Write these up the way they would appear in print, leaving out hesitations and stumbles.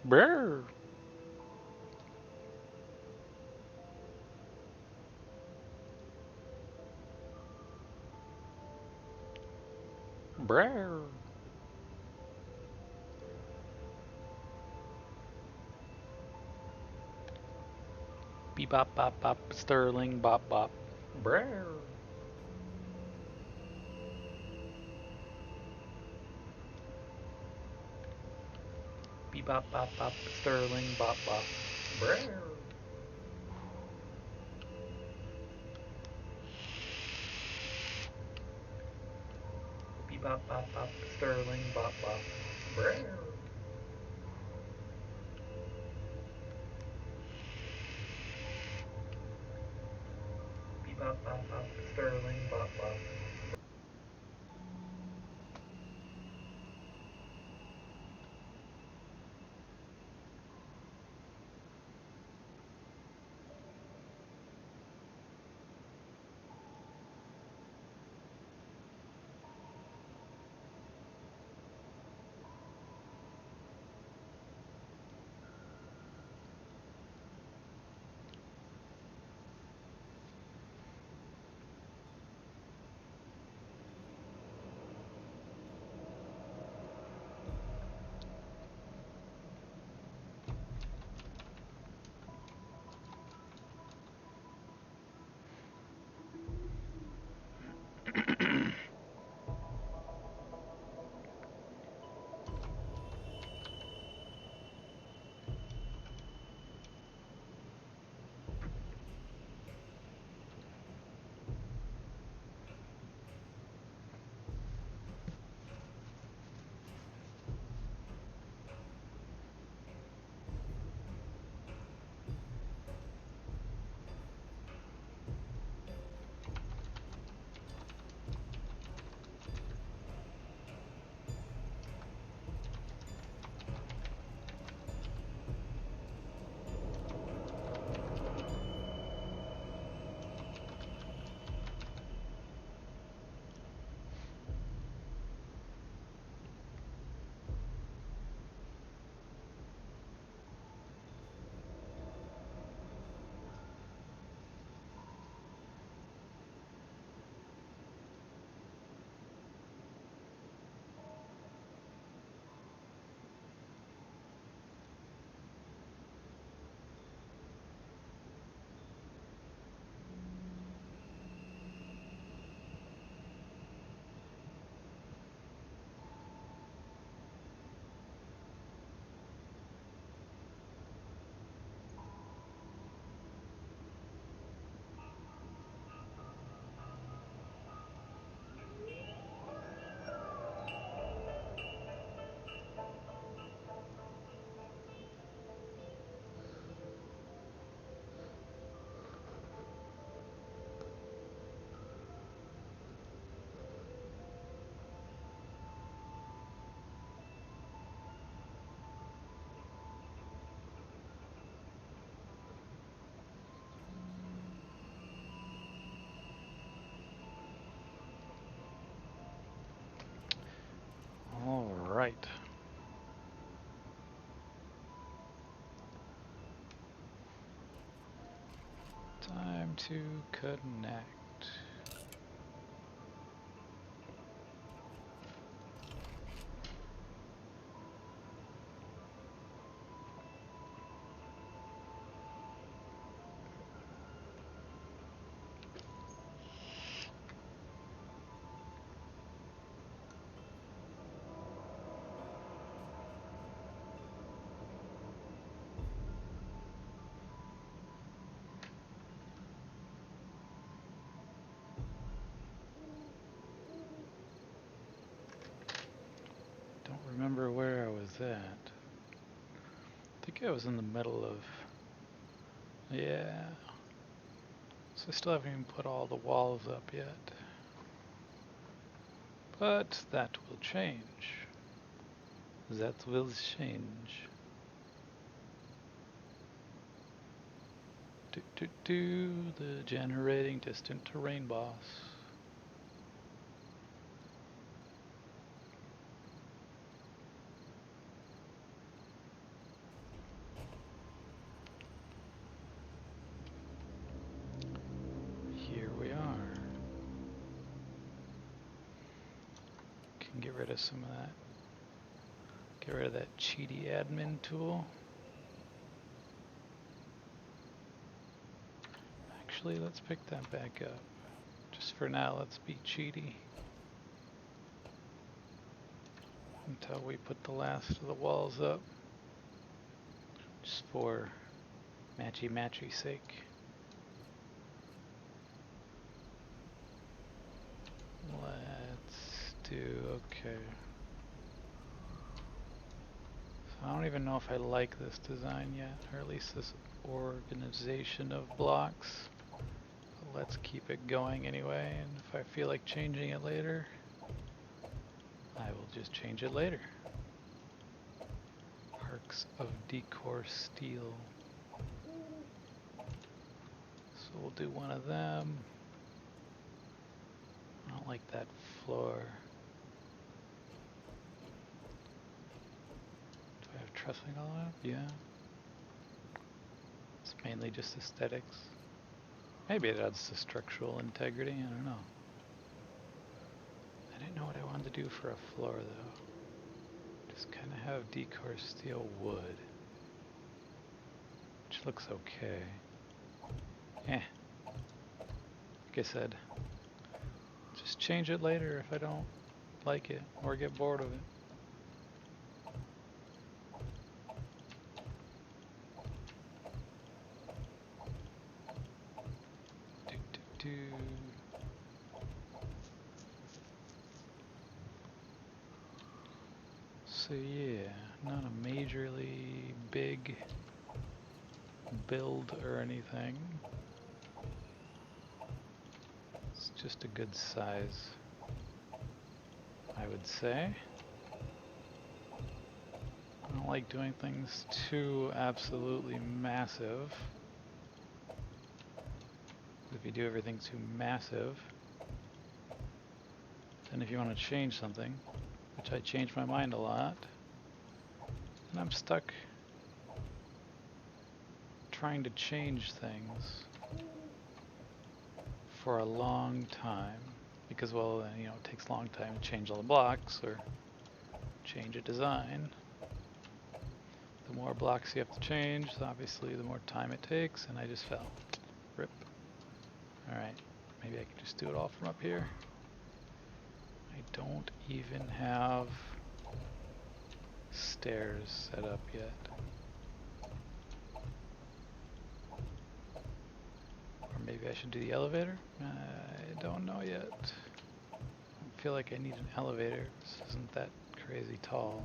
Brr. Brr. Beep bop bop bop. Sterling bop bop. Brr. Beep bop bop bop. Sterling bop bop. Brr. Beep bop bop bop. Sterling bop bop. Brr. Beep bop bop bop. Sterling bop bop. All right. Time to connect. Don't remember where I was at. I think I was in the middle of. Yeah. So I still haven't even put all the walls up yet. But that will change. That will change. The generating distant terrain boss. rid of some of that. Get rid of that cheaty admin tool. Actually, let's pick that back up. Just for now, let's be cheaty. Until we put the last of the walls up. Just for matchy sake. Let's do, okay. So I don't even know if I like this design yet, or at least this organization of blocks. But let's keep it going anyway, and if I feel like changing it later, I will just change it later. Arcs of decor steel. So we'll do one of them. I don't like that floor. Do I have trussing all up? Yeah. It's mainly just aesthetics. Maybe it adds to structural integrity, I don't know. I didn't know what I wanted to do for a floor though. Just kind of have decor steel wood. Which looks okay. Like I said, just change it later if I don't like it or get bored of it. So yeah, not a majorly big build or anything. It's just a good size, I would say. I don't like doing things too absolutely massive. If you do everything too massive, then if you want to change something, which I change my mind a lot, and I'm stuck trying to change things for a long time, because well, you know, it takes a long time to change all the blocks or change a design. The more blocks you have to change, obviously the more time it takes, and I just fell. Rip. Alright, maybe I can just do it all from up here. I don't even have stairs set up yet. Or maybe I should do the elevator? I don't know yet. I feel like I need an elevator. This isn't that crazy tall.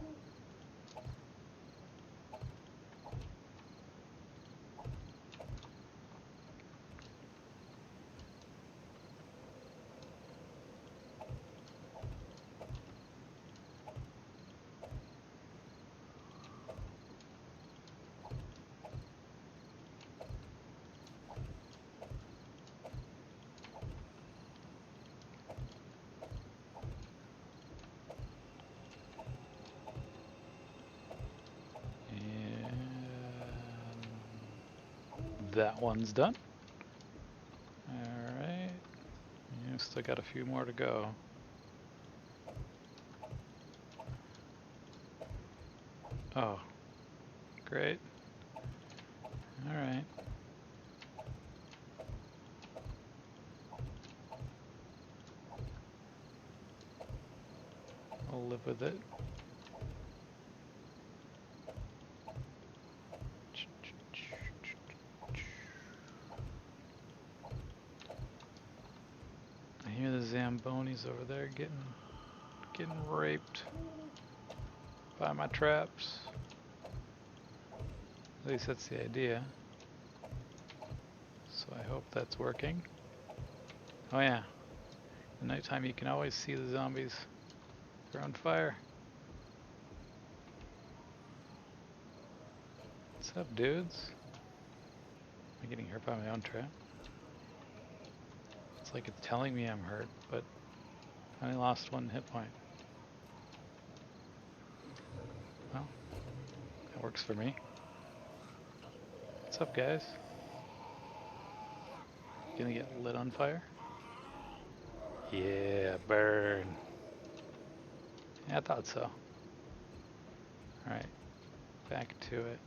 That one's done. Alright. Yeah, still got a few more to go. Oh. Great. Alright. I'll live with it. I hear the Zambonis over there getting raped by my traps. At least that's the idea. So I hope that's working. Oh yeah. At nighttime you can always see the zombies. They're on fire. What's up, dudes? Am I getting hurt by my own trap? It's like it's telling me I'm hurt, but I only lost 1 hit point. Well, that works for me. What's up, guys? Gonna get lit on fire? Yeah, burn. Yeah, I thought so. Alright, back to it.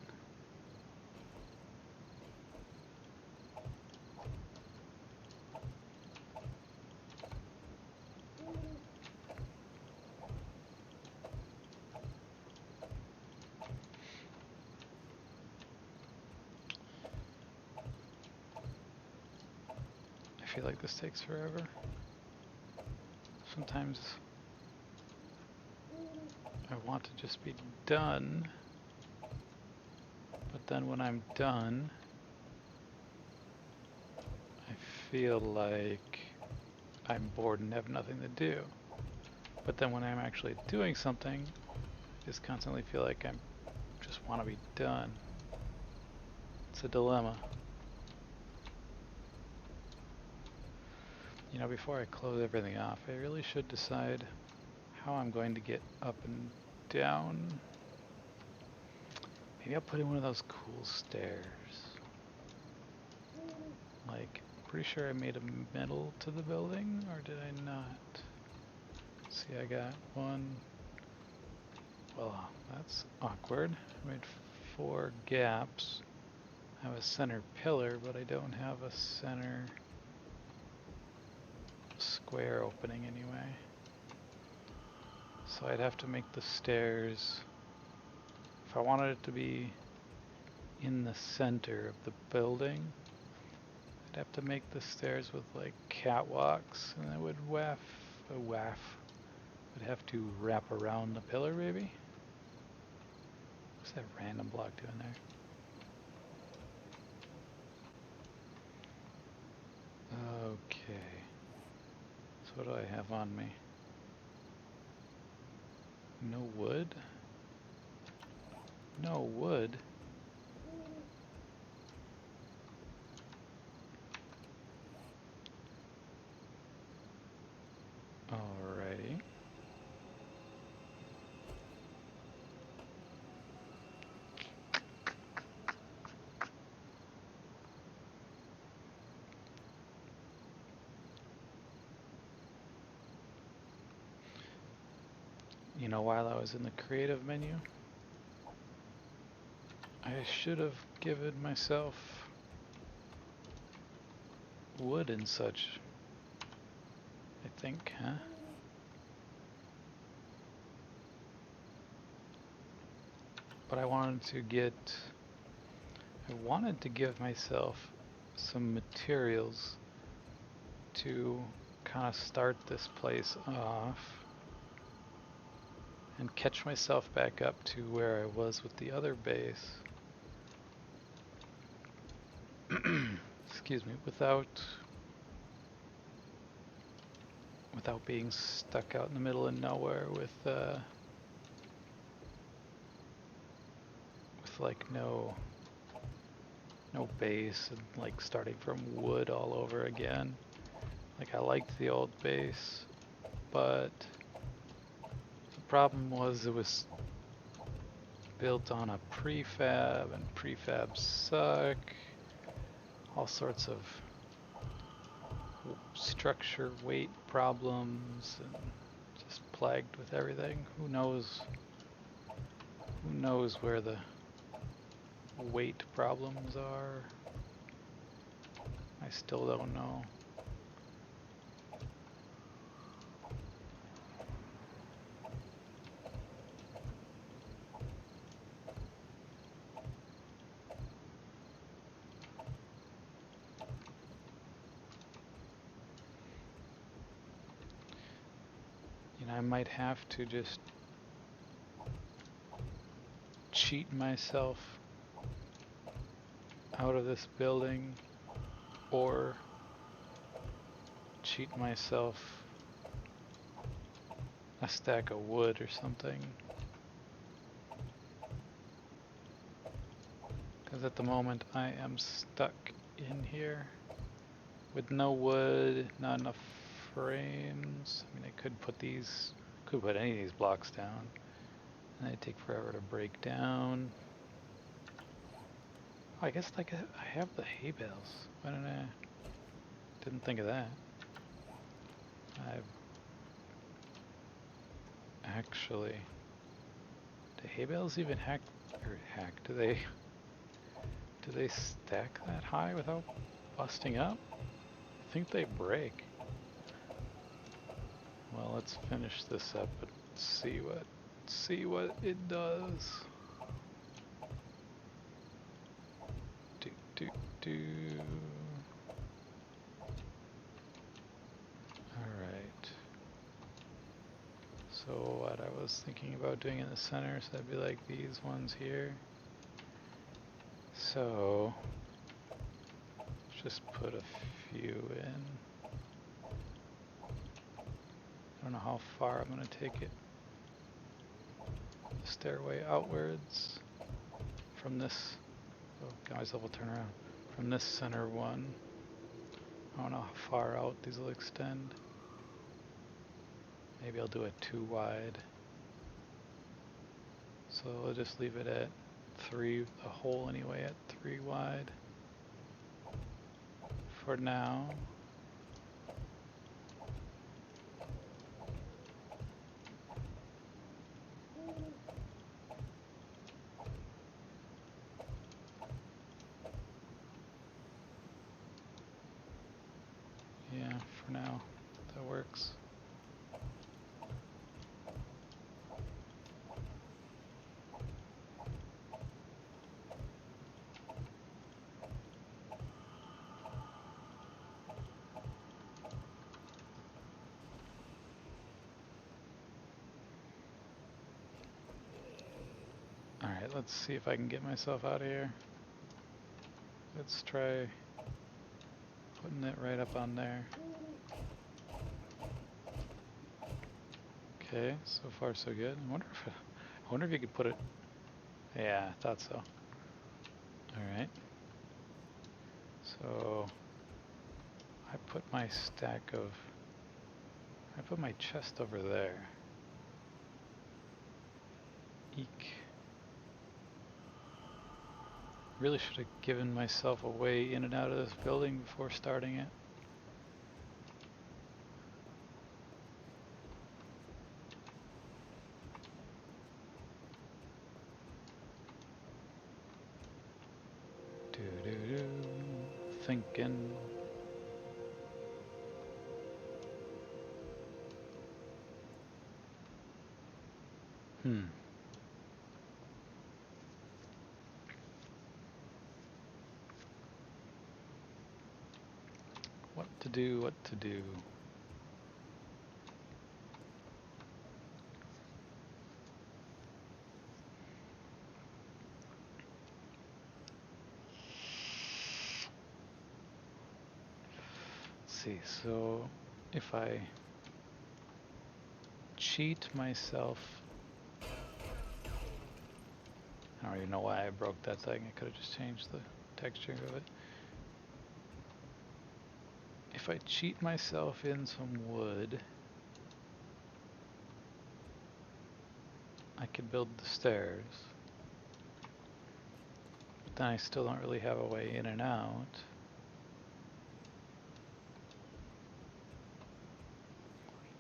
I feel like this takes forever. Sometimes I want to just be done, but then when I'm done, I feel like I'm bored and have nothing to do. But then when I'm actually doing something, I just constantly feel like I just want to be done. It's a dilemma. You know, before I close everything off, I really should decide how I'm going to get up and down. Maybe I'll put in one of those cool stairs. Like, pretty sure I made a middle to the building, or did I not? See, I got one. Well, that's awkward. I made 4 gaps. I have a center pillar, but I don't have a center square opening anyway. So I'd have to make the stairs. If I wanted it to be in the center of the building, I'd have to make the stairs with like catwalks, and it would would have to wrap around the pillar maybe. What's that random block doing there? Okay. So what do I have on me? No wood? No wood? Alrighty. You know, while I was in the creative menu, I should have given myself wood and such. I think, huh? But I wanted to give myself some materials to kind of start this place off and catch myself back up to where I was with the other base. Excuse me, without being stuck out in the middle of nowhere with like no base and like starting from wood all over again. Like, I liked the old base, but the problem was it was built on a prefab, and prefabs suck. All sorts of structure weight problems, and just plagued with everything. Who knows where the weight problems are? I still don't know. You know, I might have to just cheat myself out of this building, or cheat myself a stack of wood or something. Because at the moment I am stuck in here with no wood, not enough frames. I mean, I could put any of these blocks down, and they'd take forever to break down. Oh, I guess like I have the hay bales. Why didn't think of that. Actually, do hay bales even do they stack that high without busting up? I think they break. Well, let's finish this up and see what it does. Do do do. All right. So what I was thinking about doing in the center, so that'd be like these ones here. So let's just put a few in. I don't know how far I'm going to take it. The stairway outwards from this. Oh, got myself a turn around. From this center one. I don't know how far out these will extend. Maybe I'll do it 2 wide. So I'll just leave it at 3, the hole anyway at 3 wide. For now. Yeah, for now, that works. Alright, let's see if I can get myself out of here. Let's try putting it right up on there. Okay, so far so good. I wonder if you could put it. Yeah, I thought so. All right. So I put my I put my chest over there. Eek. Really should have given myself a way in and out of this building before starting it. Thinking. What to do, what to do. Let's see, so if I cheat myself. I don't even know why I broke that thing. I could have just changed the texture of it. If I cheat myself in some wood, I could build the stairs. But then I still don't really have a way in and out.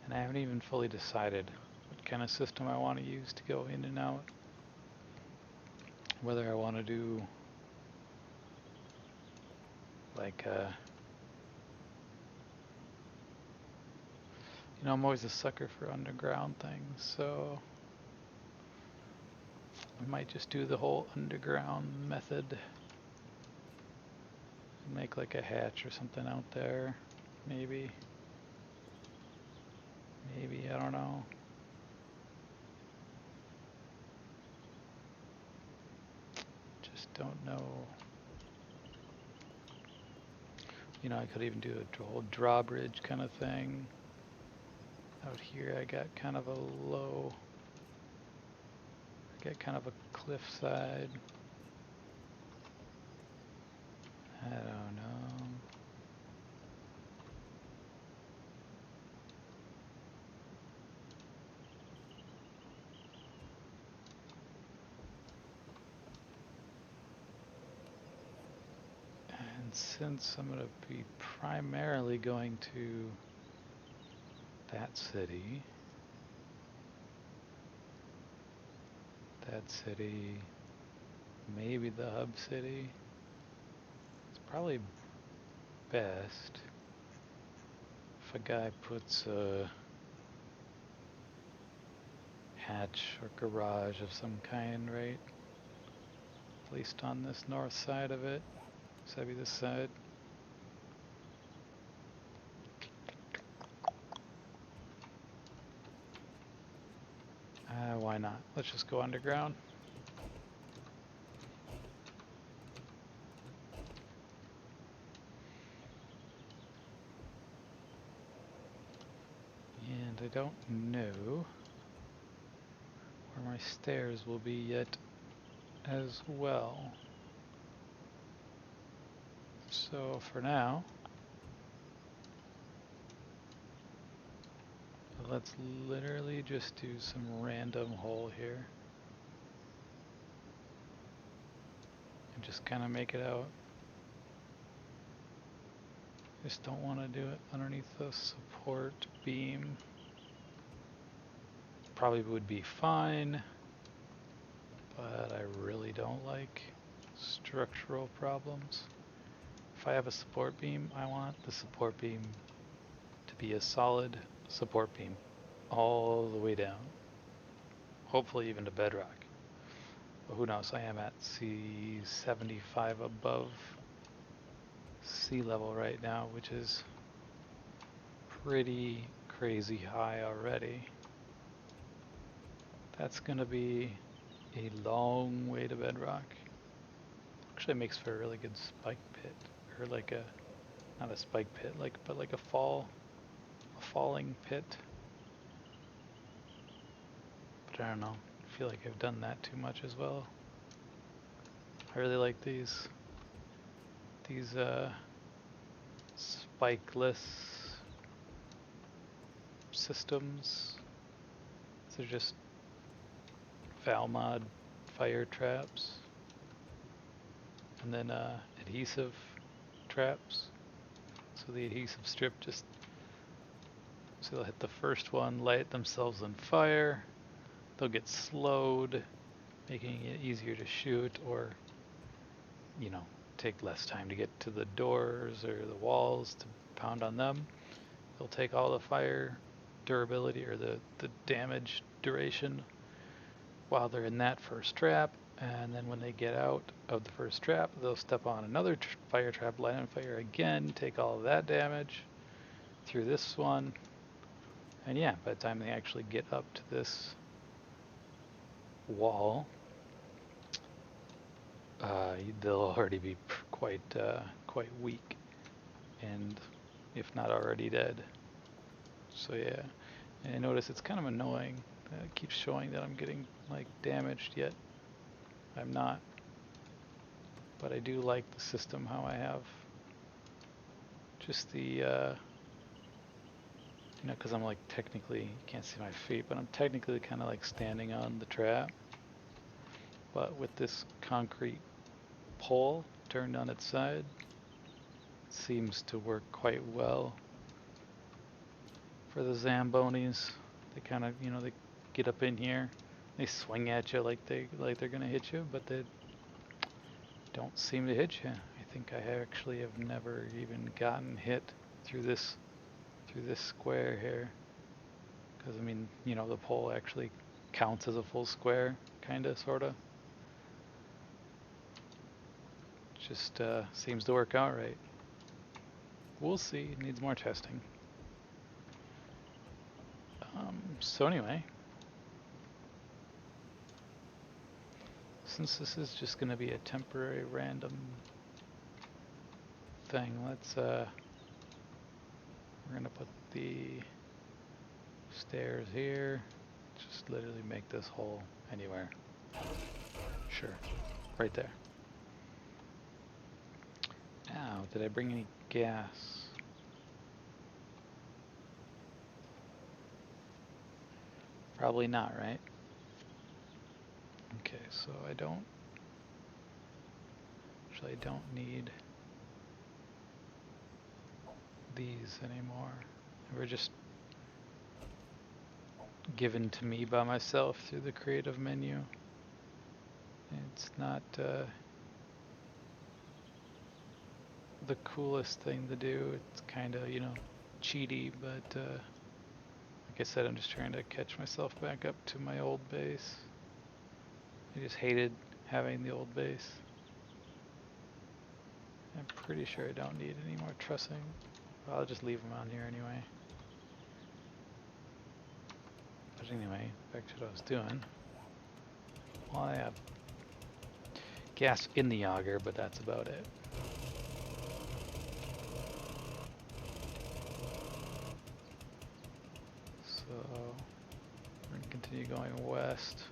And I haven't even fully decided what kind of system I want to use to go in and out. Whether I want to do like you know, I'm always a sucker for underground things, so we might just do the whole underground method and make like a hatch or something out there, maybe, I don't know. Just don't know. You know, I could even do a whole drawbridge kind of thing. Out here I got kind of a low, I got kind of a cliff side. I don't know. And since I'm going to be primarily going to that city, that city, maybe the hub city. It's probably best if a guy puts a hatch or garage of some kind, right? At least on this north side of it. So that'd be this side. Why not? Let's just go underground. And I don't know where my stairs will be yet as well. So for now, let's literally just do some random hole here. And just kind of make it out. Just don't want to do it underneath the support beam. Probably would be fine, but I really don't like structural problems. If I have a support beam, I want the support beam to be a solid support beam all the way down. Hopefully even to bedrock. But who knows, I am at C75 above sea level right now, which is pretty crazy high already. That's gonna be a long way to bedrock. Actually makes for a really good spike pit, or like a, not a spike pit, but like a falling pit. But I don't know, I feel like I've done that too much as well. I really like these spikeless systems. They're just Valmod fire traps, and then adhesive traps. So the adhesive strip just, so they'll hit the first one, light themselves on fire, they'll get slowed, making it easier to shoot, or, you know, take less time to get to the doors or the walls to pound on them. They'll take all the fire durability, or the damage duration, while they're in that first trap, and then when they get out of the first trap, they'll step on another fire trap, light on fire again, take all of that damage through this one, and yeah, by the time they actually get up to this wall, they'll already be quite weak, and if not already dead. So yeah, and I notice it's kind of annoying that it keeps showing that I'm getting like damaged, yet I'm not. But I do like the system how I have just the you know, because I'm like technically, you can't see my feet, but I'm technically kind of like standing on the trap, but with this concrete pole turned on its side, it seems to work quite well for the Zambonis. They kind of, you know, they get up in here, they swing at you like they're gonna hit you, but they don't seem to hit you. I think I actually have never even gotten hit through this square here, because I mean, you know, the pole actually counts as a full square, kinda, sorta. Just seems to work out right. We'll see. It needs more testing. So anyway, since this is just going to be a temporary random thing, let's we're going to put the stairs here. Just literally make this hole anywhere. Sure, right there. Ow, did I bring any gas? Probably not, right? Okay, so I don't need these anymore. They were just given to me by myself through the creative menu. It's not the coolest thing to do. It's kind of, you know, cheaty, but like I said, I'm just trying to catch myself back up to my old base. I just hated having the old base. I'm pretty sure I don't need any more trussing. Well, I'll just leave them on here anyway. But anyway, back to what I was doing. Well, I have gas in the auger, but that's about it. So we're going to continue going west.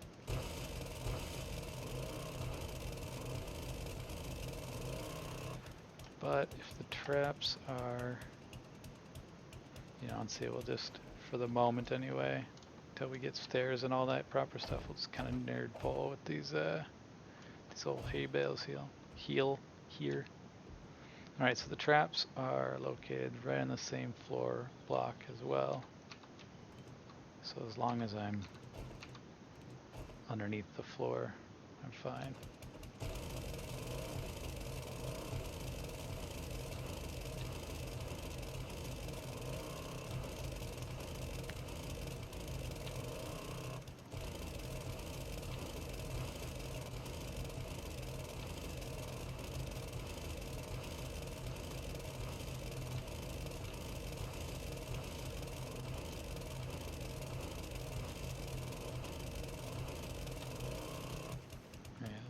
But if the traps are, you know, and say we'll just, for the moment anyway, until we get stairs and all that proper stuff, we'll just kind of nerd pull with these old hay bales here. Alright, so the traps are located right on the same floor block as well. So as long as I'm underneath the floor, I'm fine.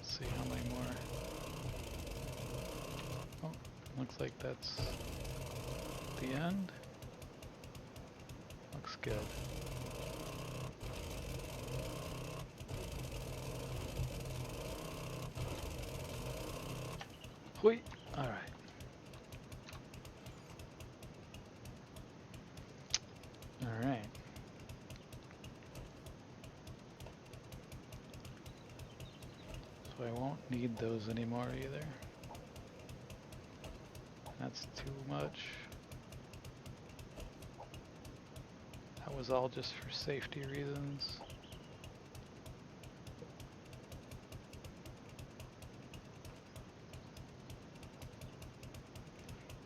See how many more. Oh, looks like that's the end. Looks good. Whee! Alright. Alright. So I won't need those anymore either. That's too much. That was all just for safety reasons.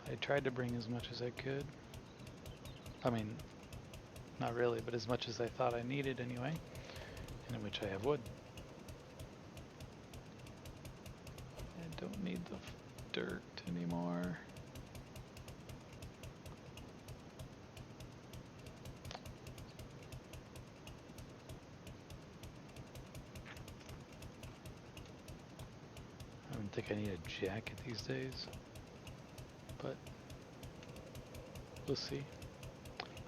I tried to bring as much as I could. I mean, not really, but as much as I thought I needed anyway, and in which I have wood. I don't need the dirt anymore. I don't think I need a jacket these days, but we'll see.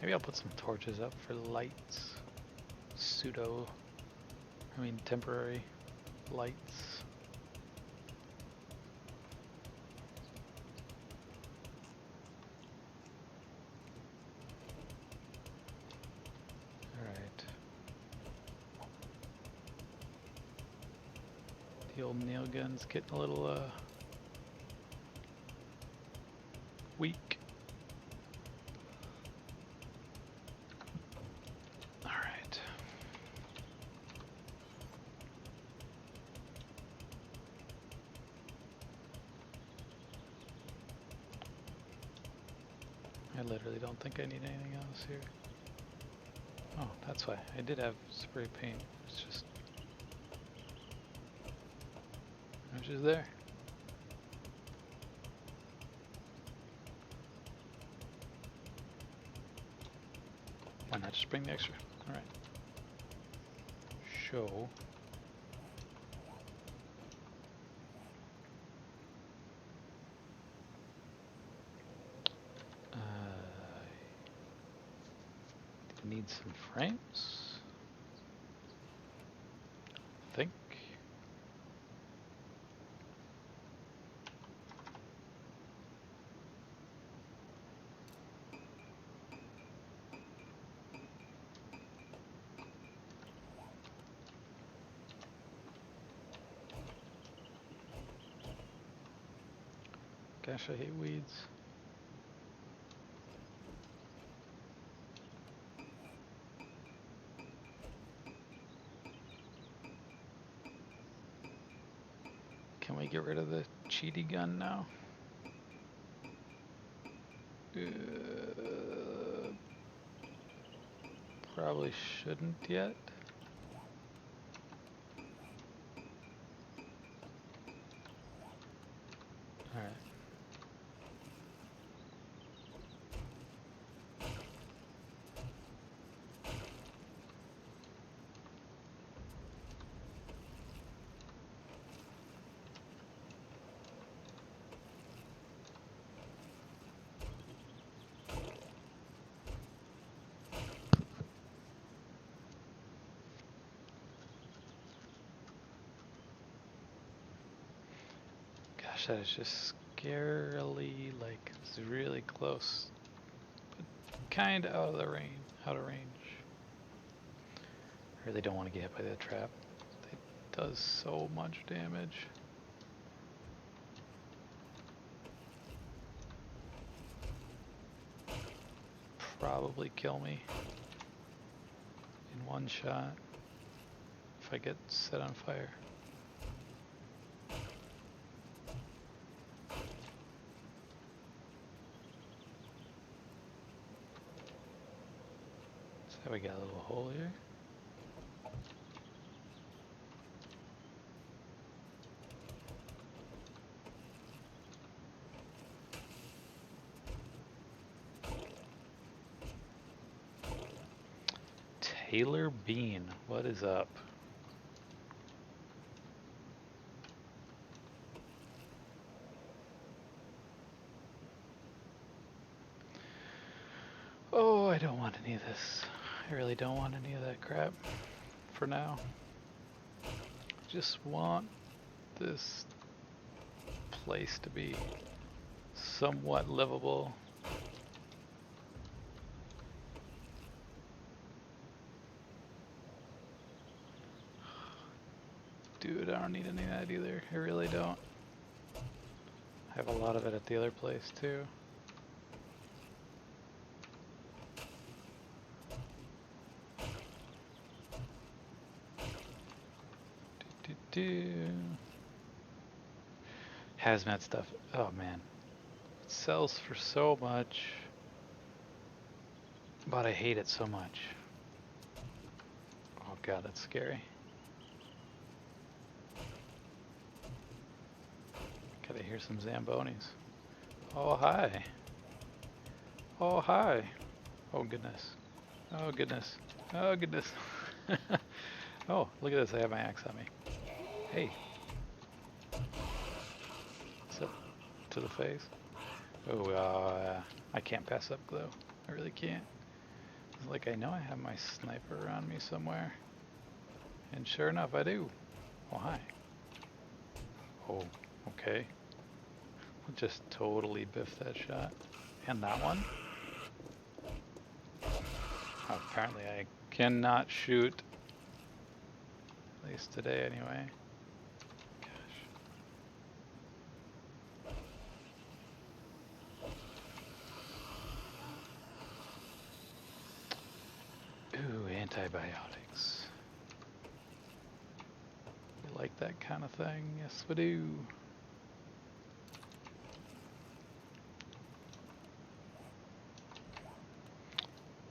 Maybe I'll put some torches up for lights. Temporary lights. Alright. The old nail gun's getting a little weak. Alright. I literally don't think I need anything else here. Oh, that's why. I did have spray paint. It's just there. Why not just bring the extra? Alright. Show. Need some frames. I think. Gosh, I hate weeds. rid of the cheaty gun now. Probably shouldn't yet. Alright. Gosh, that is just scarily, like, it's really close. But kind of out of the range. Out of range. I really don't want to get hit by that trap. It does so much damage. Probably kill me in one shot if I get set on fire. So we got a little hole here. Taylor Bean, what is up? Oh, I don't want any of this. I really don't want any of that crap for now. Just want this place to be somewhat livable. Dude, I don't need any of that either. I really don't. I have a lot of it at the other place too. Hazmat stuff. Oh man. It sells for so much. But I hate it so much. Oh god, that's scary. Gotta hear some Zambonis. Oh hi. Oh hi. Oh goodness. Oh goodness. Oh goodness. Oh, look at this. I have my axe on me. Hey. What's up to the face? Oh, I can't pass up glow. I really can't. It's like I know I have my sniper around me somewhere. And sure enough, I do. Oh, hi. Oh, okay. I'll just totally biff that shot. And that one. Oh, apparently I cannot shoot. At least today, anyway. Ooh, antibiotics. We like that kind of thing. Yes, we do.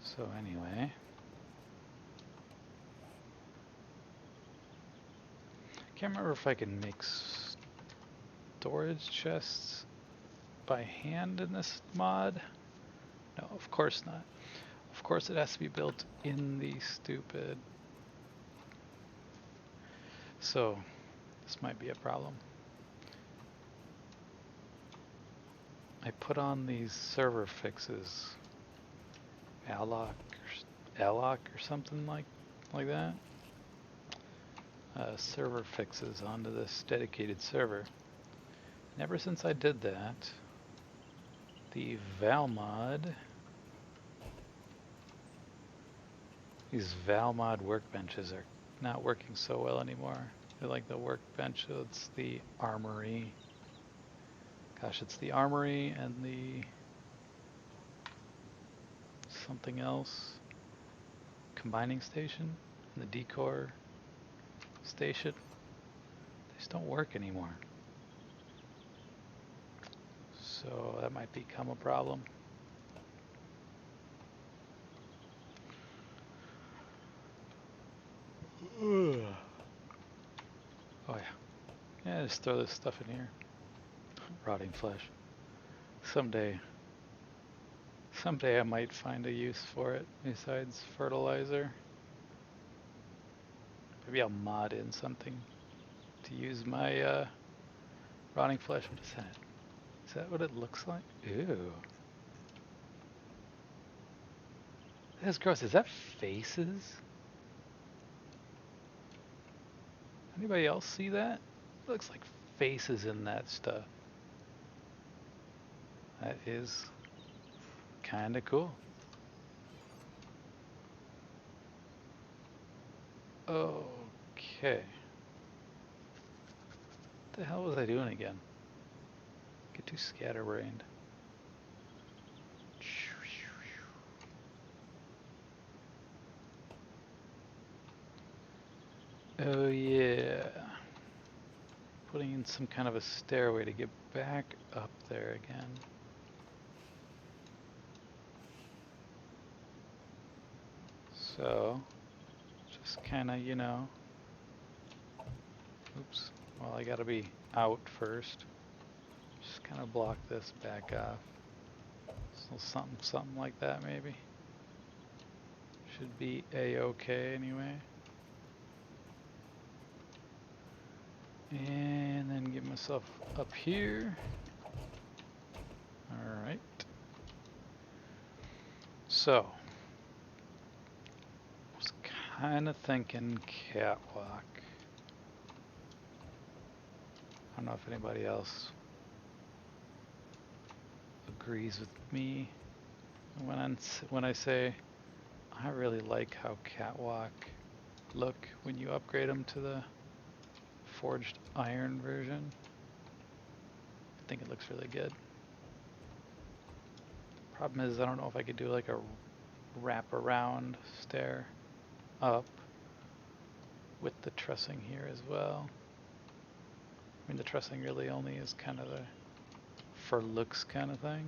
So anyway. Can't remember if I can make storage chests by hand in this mod. No, of course not. Of course it has to be built in the stupid. So this might be a problem. I put on these server fixes. Alloc or something like that. Server fixes onto this dedicated server. And ever since I did that, the Valmod, these Valmod workbenches are not working so well anymore. They're like the workbench, it's the armory. Gosh, it's the armory and the something else. Combining station and the decor station. They just don't work anymore. So that might become a problem. Oh yeah. Yeah, just throw this stuff in here. Rotting flesh. Someday I might find a use for it besides fertilizer. Maybe I'll mod in something to use my rotting flesh. What is that? Is that what it looks like? Ew. That's gross. Is that faces? Anybody else see that? It looks like faces in that stuff. That is kind of cool. Okay. What the hell was I doing again? Get too scatterbrained. Oh yeah. Putting in some kind of a stairway to get back up there again. So, just kind of, you know. Oops. Well, I gotta be out first. Just kind of block this back off. So something like that maybe. Should be a-okay anyway. And then get myself up here. Alright. So, I was kind of thinking catwalk. I don't know if anybody else agrees with me when I say I really like how catwalk look when you upgrade them to the forged iron version. I think it looks really good. Problem is I don't know if I could do like a wrap around stair up with the trussing here as well. I mean, the trussing really only is kind of the for looks kind of thing.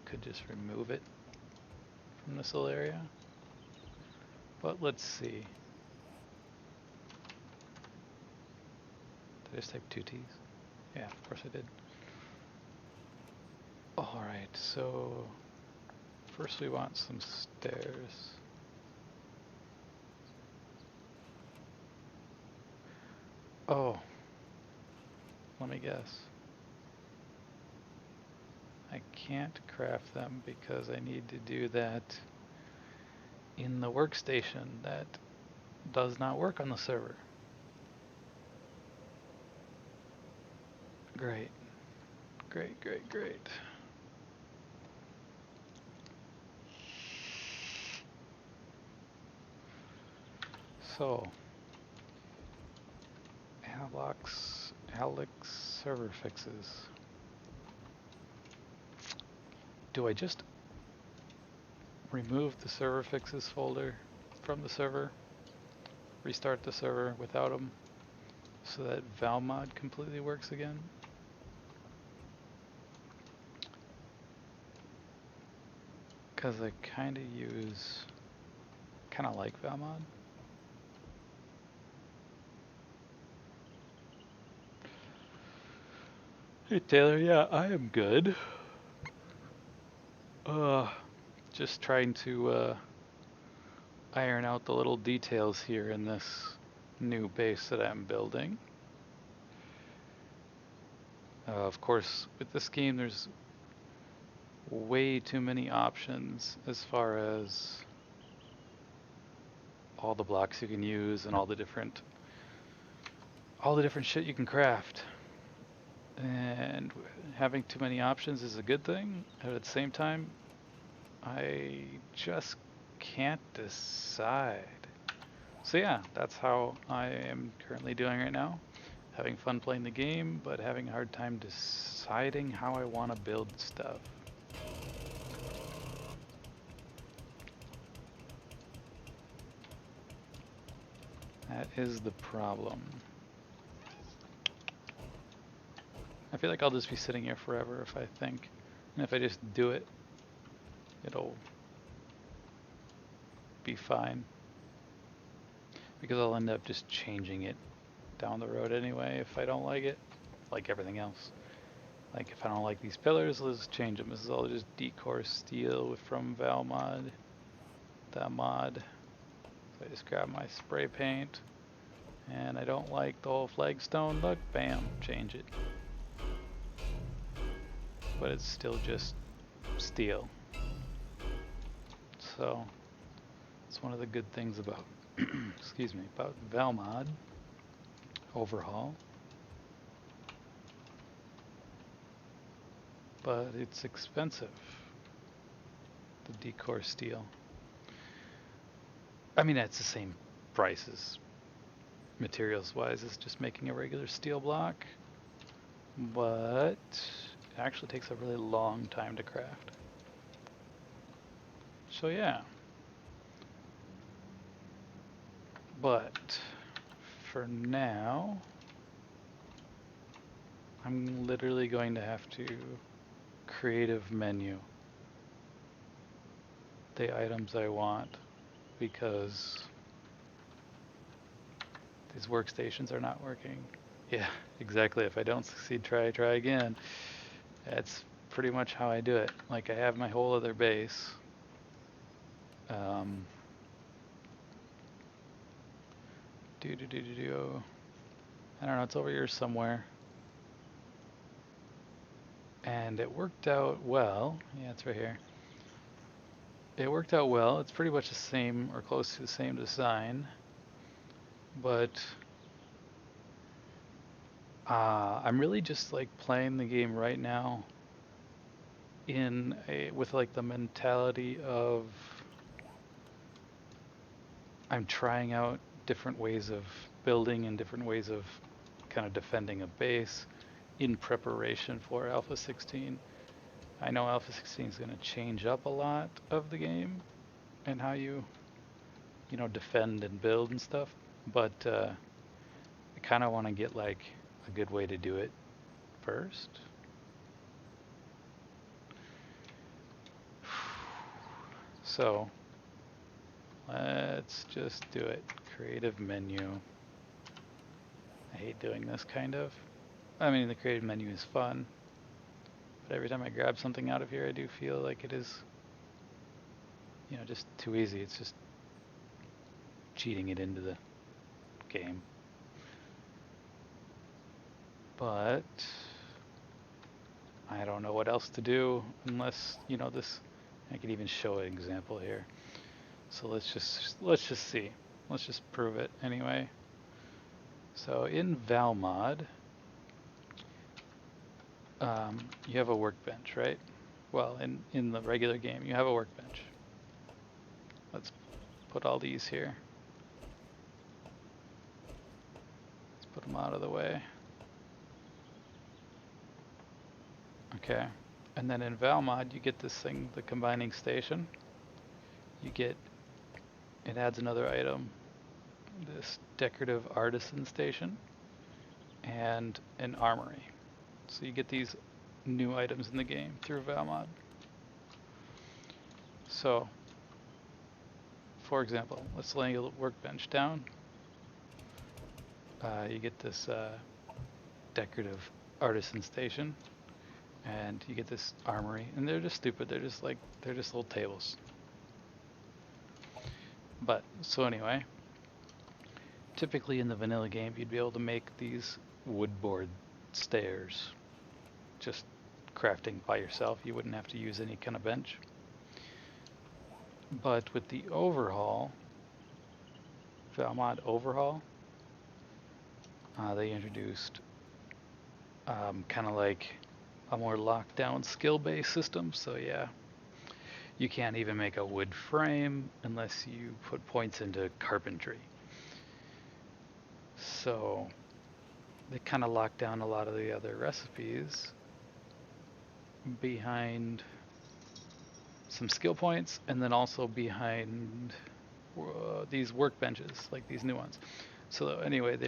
Could just remove it from this little area. But let's see. Did I just type 2 T's? Yeah, of course I did. Alright, so first we want some stairs. Oh, let me guess. I can't craft them because I need to do that in the workstation that does not work on the server. Great. Great, great, great. So, Alex server fixes. Do I just remove the server fixes folder from the server, restart the server without them, so that Valmod completely works again? Because I kind of like Valmod. Hey Taylor, yeah, I am good. Just trying to iron out the little details here in this new base that I'm building. Of course, with this game, there's way too many options as far as all the blocks you can use and all the different shit you can craft. And having too many options is a good thing, but at the same time, I just can't decide. So yeah, that's how I am currently doing right now. Having fun playing the game, but having a hard time deciding how I want to build stuff. That is the problem. I feel like I'll just be sitting here forever if I think. And if I just do it, it'll be fine. Because I'll end up just changing it down the road anyway if I don't like it. Like everything else. Like if I don't like these pillars, let's change them. This is all just decor steel from Valmod. That mod. So I just grab my spray paint. And I don't like the whole flagstone look. Bam, change it. But it's still just steel. So it's one of the good things about excuse me, about Valmod overhaul. But it's expensive. The decor steel. I mean, it's the same price as materials wise as just making a regular steel block. But it actually takes a really long time to craft. So yeah. But for now, I'm literally going to have to creative menu the items I want because these workstations are not working. Yeah, exactly. If I don't succeed, try again. That's pretty much how I do it. Like I have my whole other base. I don't know, it's over here somewhere. And it worked out well. Yeah, it's right here. It worked out well. It's pretty much the same or close to the same design. But I'm really just like playing the game right now with like the mentality of I'm trying out different ways of building and different ways of kind of defending a base in preparation for Alpha 16. I know Alpha 16 is going to change up a lot of the game and how you defend and build and stuff, but I kind of want to get like a good way to do it first. So let's just do it. Creative menu. I hate doing this kind of. I mean, the creative menu is fun, but every time I grab something out of here, I do feel like it is, just too easy. It's just cheating it into the game. But I don't know what else to do unless, this. I could even show an example here. So let's just see. Let's just prove it anyway. So in Valmod, you have a workbench, right? Well, in the regular game, you have a workbench. Let's put all these here. Let's put them out of the way. Okay. And then in Valmod, you get this thing, the combining station. It adds another item, this decorative artisan station, and an armory. So you get these new items in the game through Valmod. So, for example, let's lay a workbench down. You get this decorative artisan station, and you get this armory, and they're just stupid. They're just little tables. But so anyway, typically in the vanilla game, you'd be able to make these wood board stairs, just crafting by yourself. You wouldn't have to use any kind of bench. But with the overhaul, Valmod overhaul, they introduced kind of like a more locked down skill-based system. So yeah, you can't even make a wood frame unless you put points into carpentry. So they kind of lock down a lot of the other recipes behind some skill points, and then also behind these workbenches, like these new ones. So anyway,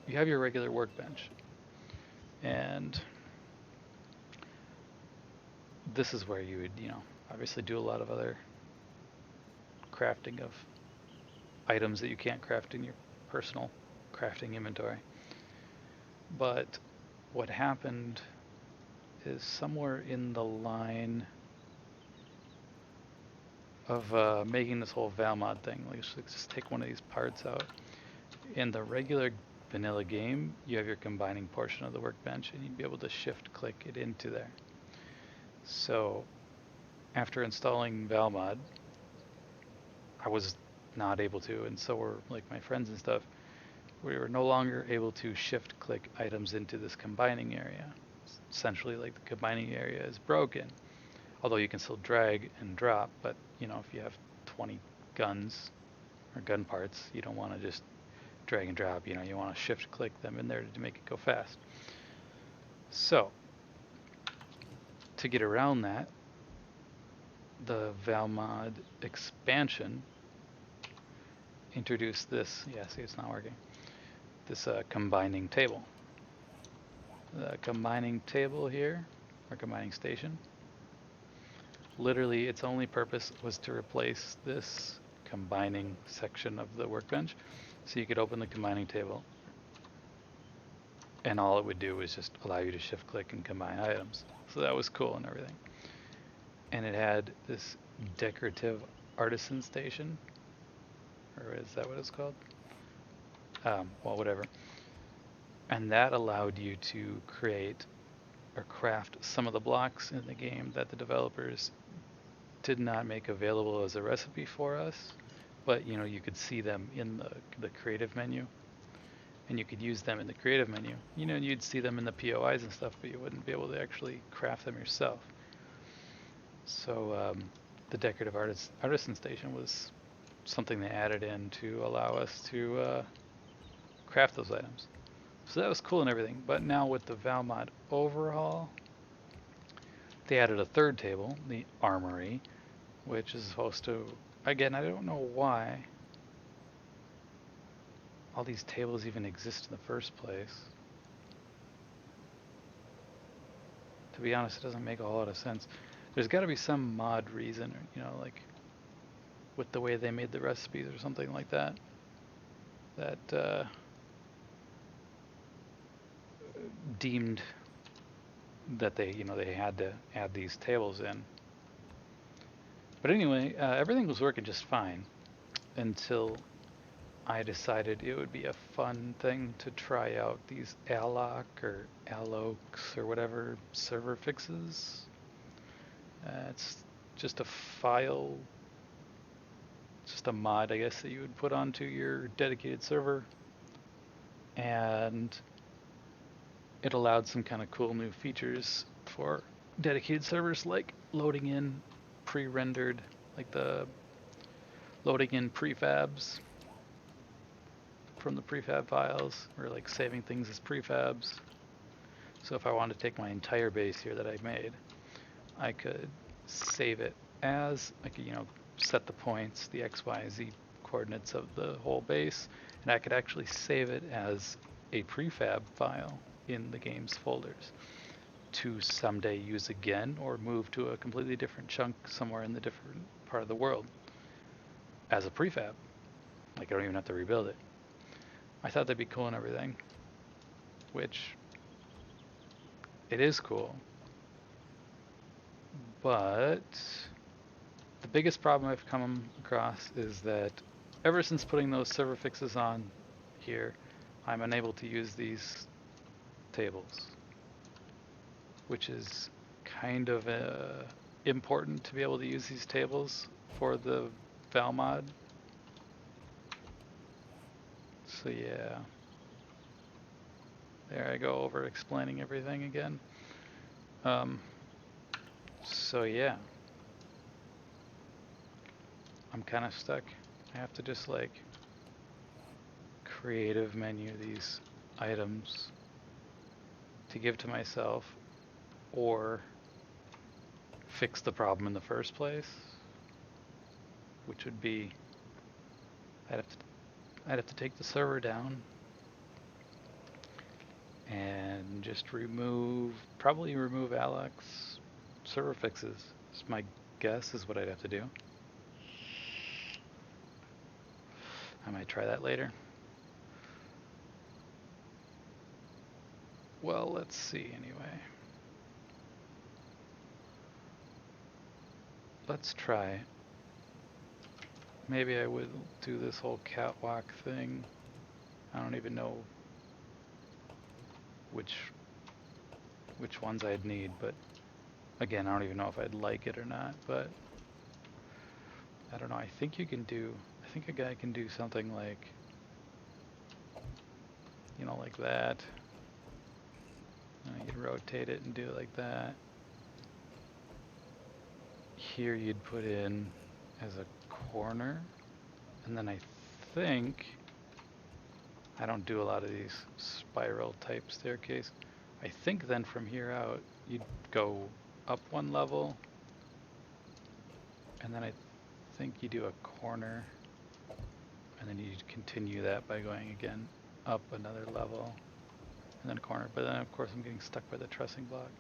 you have your regular workbench, and this is where you would, obviously do a lot of other crafting of items that you can't craft in your personal crafting inventory. But what happened is somewhere in the line of making this whole Valmod thing, let's just take one of these parts out. In the regular vanilla game, you have your combining portion of the workbench, and you'd be able to shift click it into there. So after installing Valmod, I was not able to, and so were like my friends and stuff. We were no longer able to shift click items into this combining area. Essentially, like, the combining area is broken, although you can still drag and drop. But if you have 20 guns or gun parts, you don't want to just drag and drop. You want to shift click them in there to make it go fast. So to get around that, the Valmod expansion introduced this. Yeah, see, it's not working. This combining table. The combining table here, or combining station, literally its only purpose was to replace this combining section of the workbench. So you could open the combining table, and all it would do was just allow you to shift click and combine items. So that was cool and everything. And it had this decorative artisan station, or is that what it's called? Well, whatever. And that allowed you to create or craft some of the blocks in the game that the developers did not make available as a recipe for us, but you could see them in the creative menu, and you could use them in the creative menu. You'd see them in the POIs and stuff, but you wouldn't be able to actually craft them yourself. So the decorative artisan station was something they added in to allow us to craft those items. So that was cool and everything. But now with the Valmod overhaul, they added a third table, the armory, which is supposed to, again, I don't know why all these tables even exist in the first place. To be honest, it doesn't make a whole lot of sense. There's got to be some mod reason, like with the way they made the recipes or something like that, that deemed that they had to add these tables in. But anyway, everything was working just fine until I decided it would be a fun thing to try out these alloc or allocs or whatever server fixes. It's just a file, just a mod, I guess, that you would put onto your dedicated server, and it allowed some kind of cool new features for dedicated servers, like loading in pre-rendered, like the loading in prefabs from the prefab files, or like saving things as prefabs. So if I wanted to take my entire base here that I made, I could save it as, I could, set the points, the X, Y, Z coordinates of the whole base, and I could actually save it as a prefab file in the game's folders to someday use again, or move to a completely different chunk somewhere in the different part of the world as a prefab. Like, I don't even have to rebuild it. I thought that'd be cool and everything, which it is cool, but the biggest problem I've come across is that ever since putting those server fixes on here, I'm unable to use these tables, which is kind of important to be able to use these tables for the Valmod. So yeah, there I go, over explaining everything again. So yeah, I'm kind of stuck. I have to just like creative menu these items to give to myself, or fix the problem in the first place, which would be I'd have to take the server down and just probably remove Alex, server fixes. It's my guess is what I'd have to do. I might try that later. Well, let's see anyway. Let's try. Maybe I would do this whole catwalk thing. I don't even know which ones I'd need, but again, I don't even know if I'd like it or not, but I don't know. I think a guy can do something like, you know, like that. You'd rotate it and do it like that. Here you'd put in as a corner, and then I think, I don't do a lot of these spiral type staircase. I think then from here out you'd go up one level, and then I think you do a corner, and then you'd continue that by going again up another level, and then a corner. But then of course I'm getting stuck by the trussing block.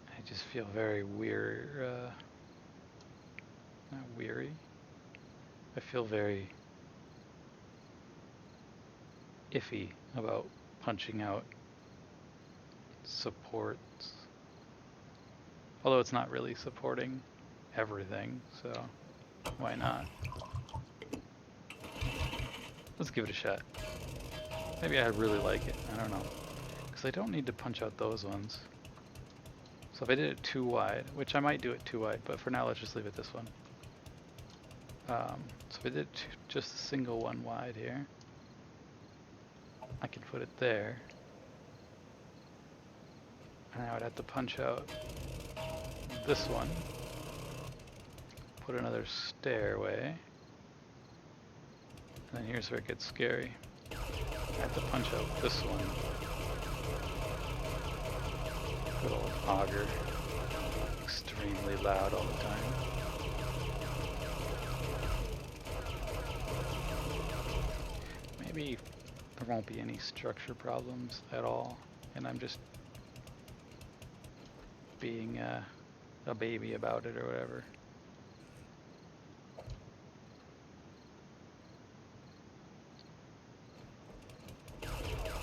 I just feel very weird, not weary. I feel very iffy about punching out supports. Although it's not really supporting everything, so why not? Let's give it a shot. Maybe I really like it, I don't know. Because I don't need to punch out those ones. So if I did it too wide, which I might do it too wide, but for now let's just leave it this one. So if I did just a single one wide here, I can put it there. And I would have to punch out this one. Put another stairway. And then here's where it gets scary. I have to punch out this one. Good old auger. Extremely loud all the time. Maybe there won't be any structure problems at all, and I'm just being a baby about it or whatever.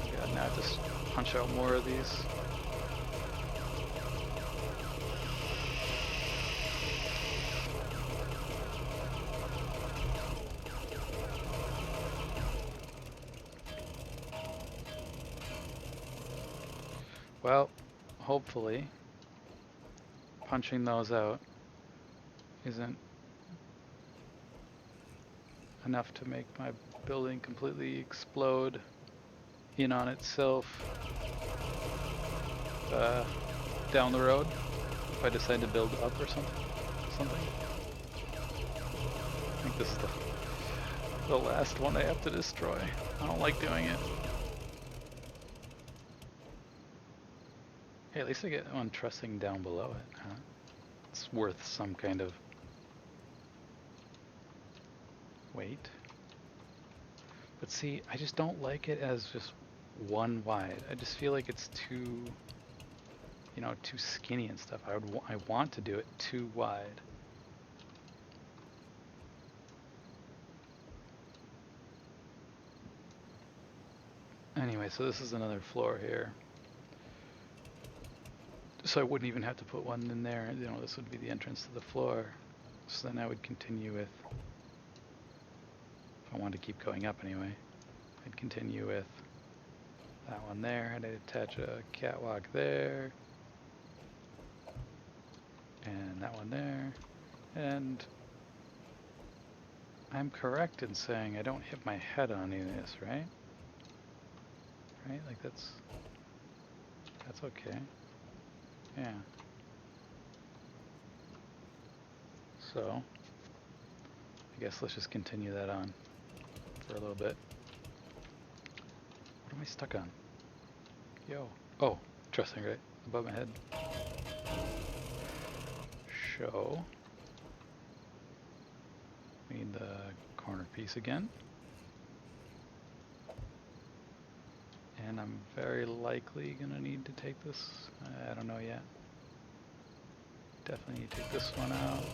Yeah, now just punch out more of these. Well, hopefully punching those out isn't enough to make my building completely explode in on itself down the road if I decide to build up or something. I think this is the last one I have to destroy. I don't like doing it. Hey, at least I get one trussing down below it, huh? It's worth some kind of weight. But see, I just don't like it as just one wide. I just feel like it's too, you know, too skinny and stuff. I want to do it too wide. Anyway, so this is another floor here. So I wouldn't even have to put one in there. You know, this would be the entrance to the floor. So then I would continue with, if I wanted to keep going up anyway, I'd continue with that one there, and I'd attach a catwalk there, and that one there, and I'm correct in saying I don't hit my head on any of this, right? Right? Like that's okay. Yeah. So, I guess let's just continue that on for a little bit. What am I stuck on? Yo. Oh, trussing right above my head. Show. We need the corner piece again. And I'm very likely gonna need to take this. I don't know yet. Definitely need to take this one out.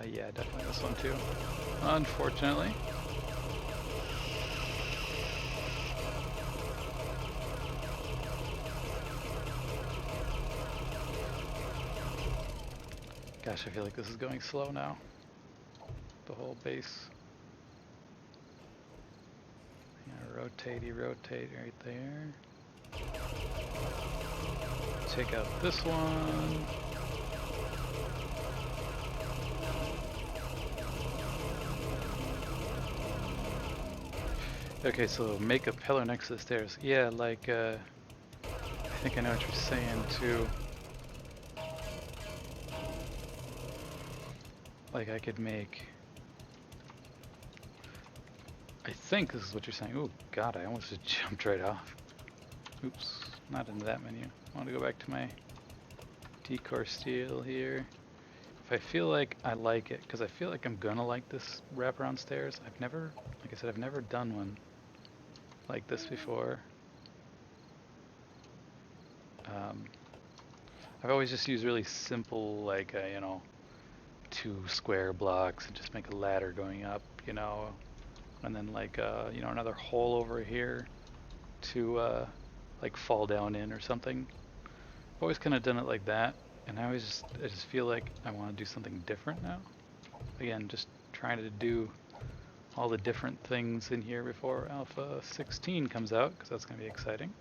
Yeah, definitely this one too. Unfortunately. Gosh, I feel like this is going slow now. The whole base. Yeah, rotate right there. Take out this one. Okay, so make a pillar next to the stairs. Yeah, like, I think I know what you're saying too. Like I could make... I think this is what you're saying. Oh god, I almost just jumped right off. Oops, not into that menu. I want to go back to my decor steel here. If I feel like I like it, because I feel like I'm gonna like this wraparound stairs. I've never, like I said, I've never done one like this before. I've always just used really simple, like, you know, 2 square blocks and just make a ladder going up, you know, and then like, you know, another hole over here to, like, fall down in or something. I've always kind of done it like that, and I just feel like I want to do something different now. Again, just trying to do all the different things in here before Alpha 16 comes out, because that's going to be exciting.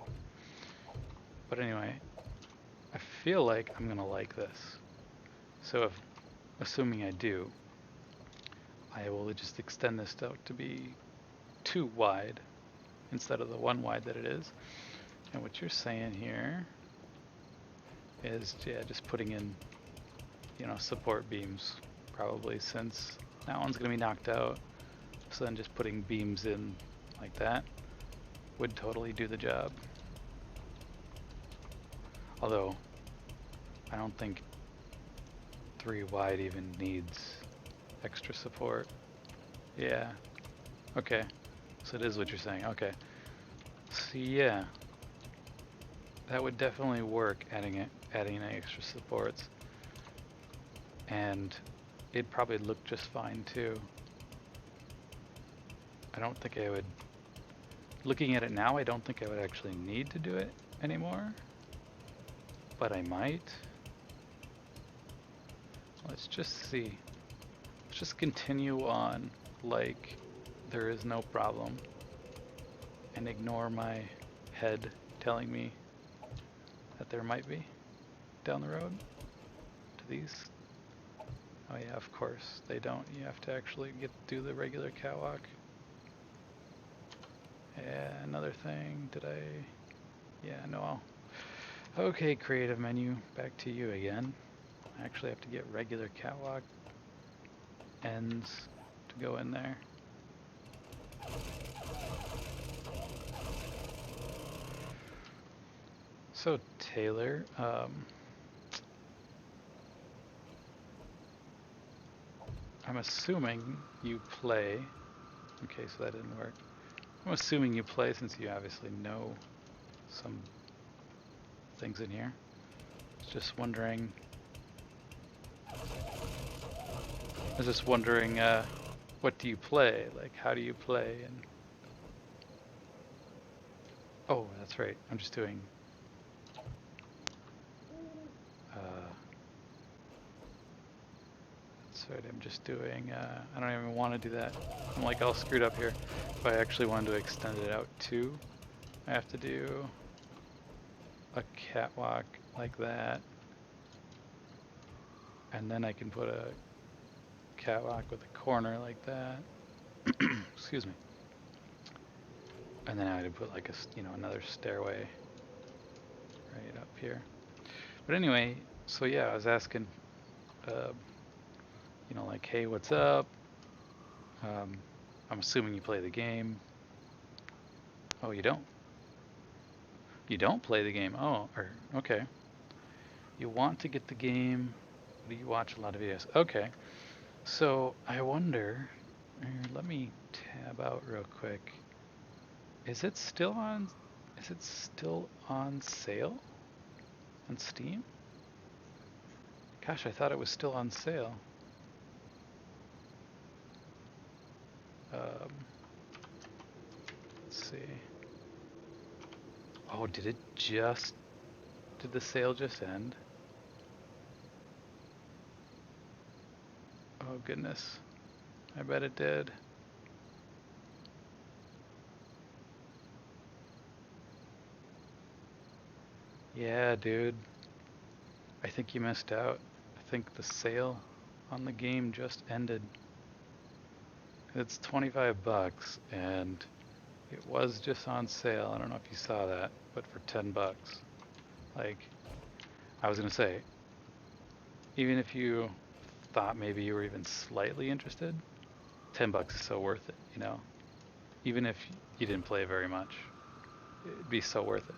But anyway, I feel like I'm going to like this. So if, assuming I do, I will just extend this out to be 2 wide instead of the 1 wide that it is. And what you're saying here is, yeah, just putting in, you know, support beams, probably, since that one's going to be knocked out. So then just putting beams in like that would totally do the job. Although, I don't think 3 wide even needs extra support. Yeah. Okay. So it is what you're saying. Okay. So yeah, that would definitely work, adding extra supports, and it'd probably look just fine too. I don't think I would, looking at it now, I don't think I would actually need to do it anymore, but I might. Let's just see. Let's just continue on like there is no problem and ignore my head telling me that there might be down the road to these. Oh yeah, of course they don't. You have to actually do the regular catwalk. Yeah, another thing. Did I? Yeah, no. Okay, creative menu, back to you again. I actually have to get regular catwalk ends to go in there. So Taylor, I'm assuming you play. Okay, so that didn't work. I'm assuming you play since you obviously know some things in here. Just wondering. I was just wondering, what do you play? Like, how do you play? And oh, that's right. I'm just doing. That's right. I'm just doing. I don't even want to do that. I'm like all screwed up here. If I actually wanted to extend it out too, I have to do a catwalk like that, and then I can put a catwalk with a corner like that. Excuse me. And then I would put like a, you know, another stairway right up here. But anyway, so yeah, I was asking, you know, like, hey, what's up? I'm assuming you play the game. Oh, you don't? You don't play the game? Oh, or okay. You want to get the game, but you watch a lot of videos. Okay. So I wonder, let me tab out real quick. Is it still on? Is it still on sale on Steam? Gosh, I thought it was still on sale. Let's see. Oh, did the sale just end? Oh goodness, I bet it did. Yeah, dude. I think you missed out. I think the sale on the game just ended. It's 25 bucks and it was just on sale. I don't know if you saw that, but for 10 bucks. Like, I was gonna say, even if you thought maybe you were even slightly interested, 10 bucks is so worth it, you know? Even if you didn't play very much, it'd be so worth it.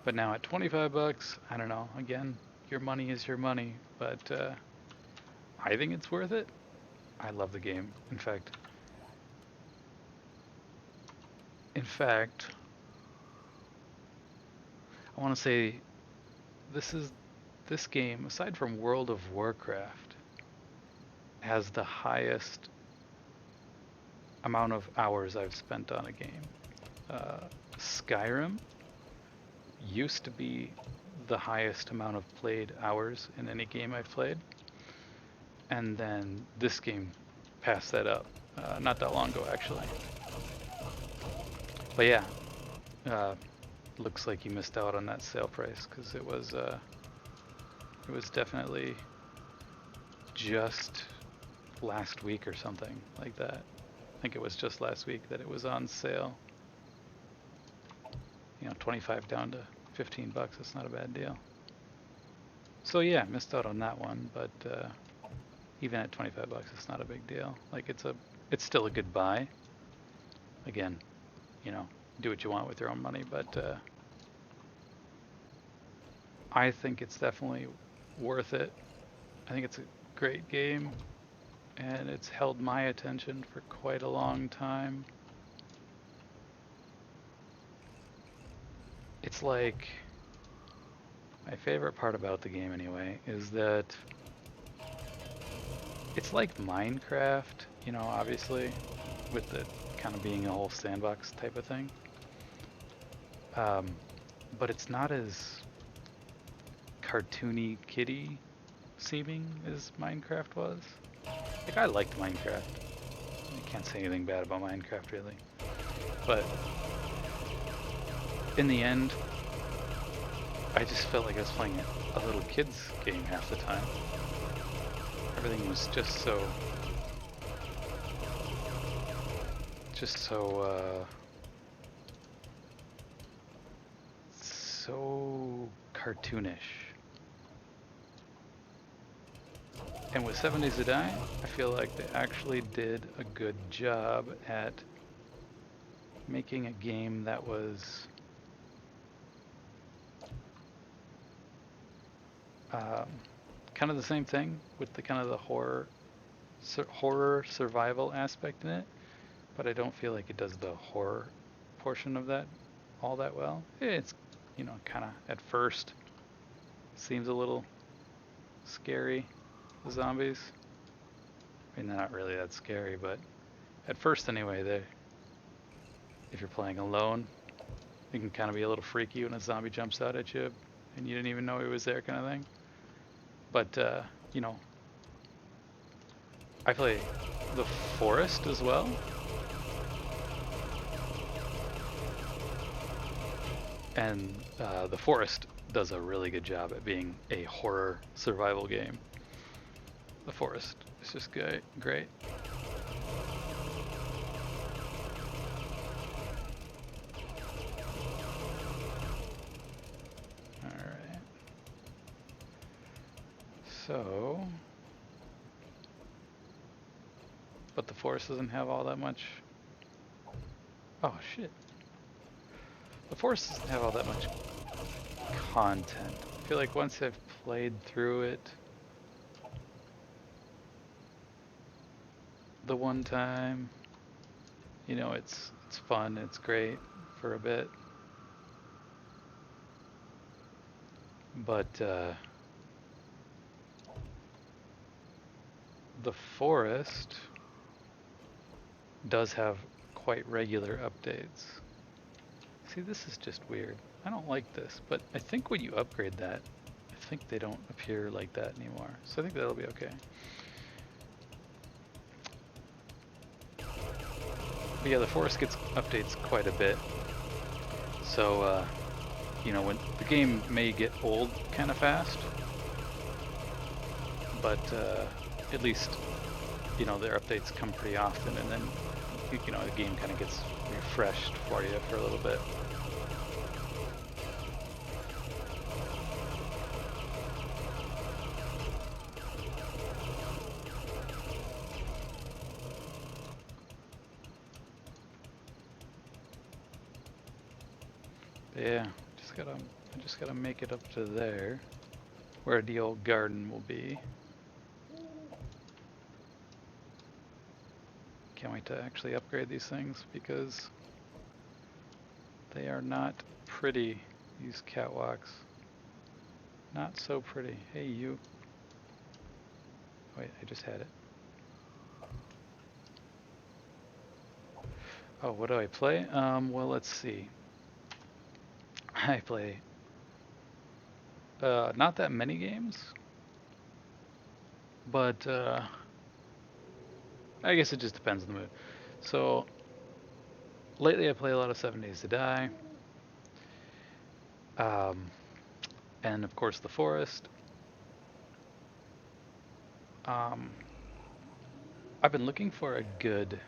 But now at 25 bucks, I don't know, again, your money is your money, but I think it's worth it. I love the game. In fact, I want to say this game, aside from World of Warcraft, has the highest amount of hours I've spent on a game. Skyrim used to be the highest amount of played hours in any game I've played, and then this game passed that up not that long ago actually. But yeah, looks like you missed out on that sale price because it was definitely just last week or something like that. I think it was just last week that it was on sale. You know, 25 down to 15 bucks. That's not a bad deal. So yeah, missed out on that one, but even at 25 bucks, it's not a big deal. Like it's still a good buy. Again, you know, do what you want with your own money, but I think it's definitely worth it. I think it's a great game, and it's held my attention for quite a long time. It's like, my favorite part about the game anyway is that it's like Minecraft, you know, obviously, with the kind of being a whole sandbox type of thing. But it's not as cartoony, kiddie seeming as Minecraft was. Like, I liked Minecraft. I can't say anything bad about Minecraft really. But in the end, I just felt like I was playing a little kid's game half the time. Everything was just so so cartoonish. And with 7 Days to Die, I feel like they actually did a good job at making a game that was kind of the same thing with the kind of the horror survival aspect in it, but I don't feel like it does the horror portion of that all that well. It's, you know, kind of at first seems a little scary, the zombies. I mean, they're not really that scary, but at first anyway, if you're playing alone, it can kind of be a little freaky when a zombie jumps out at you and you didn't even know he was there, kind of thing. But you know, I play the Forest as well, and the Forest does a really good job at being a horror survival game. The Forest is just great. Alright. So, but the Forest doesn't have all that much. Oh shit. The Forest doesn't have all that much content. I feel like once I've played through it the one time, You know, it's fun, it's great for a bit. But the forest does have quite regular updates. See, this is just weird. I don't like this, but I think when you upgrade that, I think they don't appear like that anymore. So I think that'll be okay. But yeah, the forest gets updates quite a bit. So, you know, when the game may get old kind of fast, but at least, you know, their updates come pretty often, and then, you know, the game kind of gets refreshed for you for a little bit. But yeah, I just gotta make it up to there, where the old garden will be. Can't wait to actually upgrade these things because they are not pretty, these catwalks. Not so pretty. Hey, you. Wait, I just had it. Oh, what do I play? Well, let's see. I play not that many games, but I guess it just depends on the mood. So lately I play a lot of 7 Days to Die, and of course The Forest. I've been looking for a good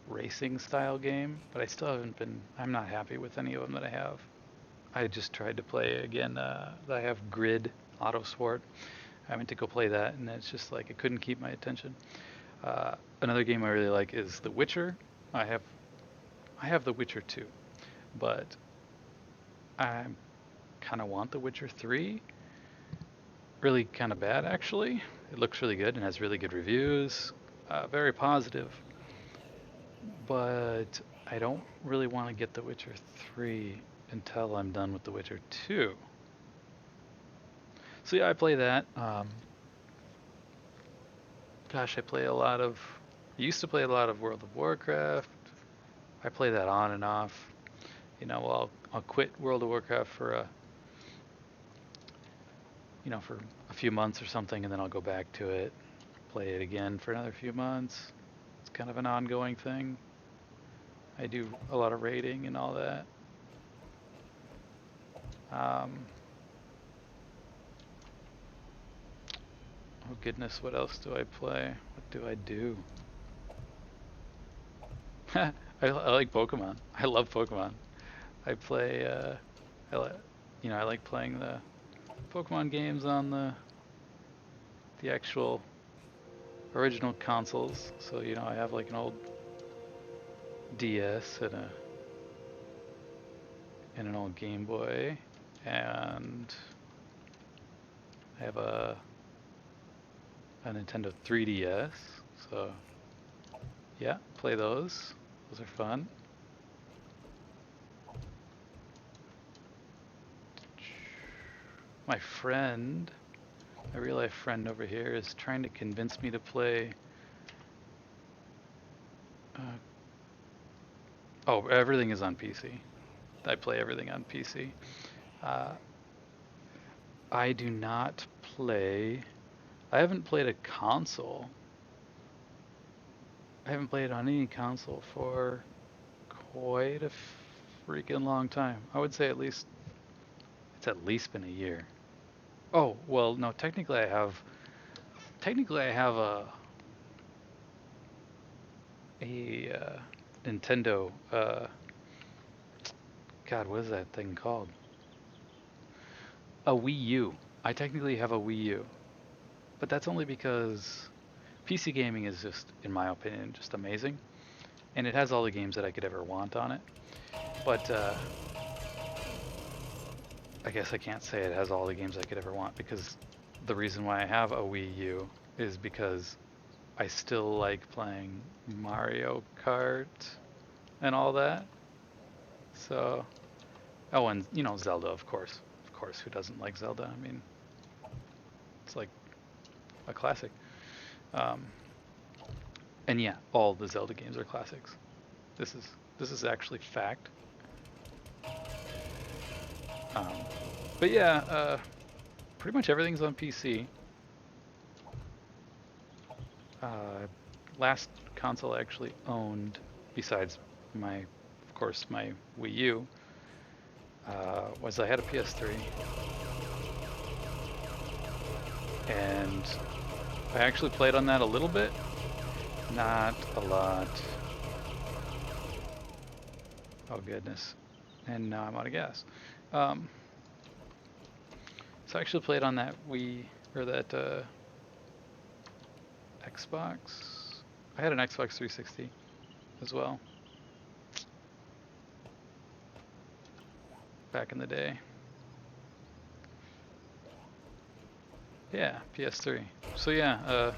racing style game, but I still haven't been. I'm not happy with any of them that I have. I just tried to play again. I have Grid Autosport. I went to go play that, and it's just like it couldn't keep my attention. Another game I really like is The Witcher. I have The Witcher 2, but I kind of want The Witcher 3. Really kind of bad, actually. It looks really good and has really good reviews. Very positive. But I don't really want to get The Witcher 3 until I'm done with The Witcher 2. So yeah, I play that. Gosh, I play a lot of. I used to play a lot of World of Warcraft. I play that on and off. You know, I'll quit World of Warcraft for for a few months or something, and then I'll go back to it, play it again for another few months. It's kind of an ongoing thing. I do a lot of raiding and all that. Oh goodness, what else do I play? What do I do? I like Pokemon. I love Pokemon. I play. I like playing the Pokemon games on the actual original consoles. So I have like an old DS and an old Game Boy, and I have a Nintendo 3DS. So yeah, play those. Those are fun. My real life friend over here is trying to convince me to play. Everything is on PC. I play everything on PC. I do not play. I haven't played a console. I haven't played on any console for quite a freaking long time. I would say it's at least been a year. Oh, well, no, technically I have a Nintendo God, what is that thing called? A Wii U. I technically have a Wii U. But that's only because PC gaming is just, in my opinion, just amazing. And it has all the games that I could ever want on it. But I guess I can't say it has all the games I could ever want, because the reason why I have a Wii U is because I still like playing Mario Kart and all that. So, oh, and you know Zelda, of course. Of course, who doesn't like Zelda? I mean, it's like a classic. Um, and yeah, all the Zelda games are classics. This is this is actually fact. Um, but yeah, pretty much everything's on PC. Uh, last console I actually owned, besides my, of course, my Wii U, was I had a PS3, and I actually played on that a little bit, not a lot. Oh goodness, and now I'm out of gas. Um, so I actually played on that Wii or that Xbox. I had an Xbox 360 as well back in the day. Yeah, PS3. So yeah,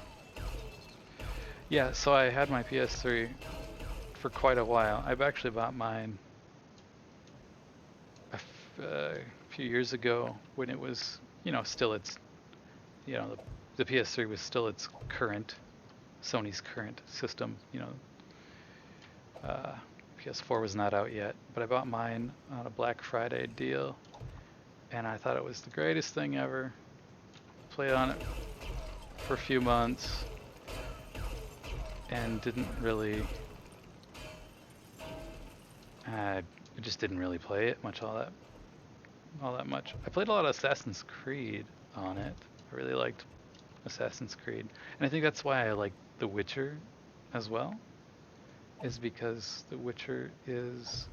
yeah. So I had my PS3 for quite a while. I've actually bought mine a few years ago when it was, you know, still its, you know, the PS3 was still its current, Sony's current system. You know, PS4 was not out yet, but I bought mine on a Black Friday deal, and I thought it was the greatest thing ever. Played on it for a few months, and didn't really. I just didn't really play it much all that much. I played a lot of Assassin's Creed on it. I really liked Assassin's Creed, and I think that's why I like The Witcher as well, is because The Witcher is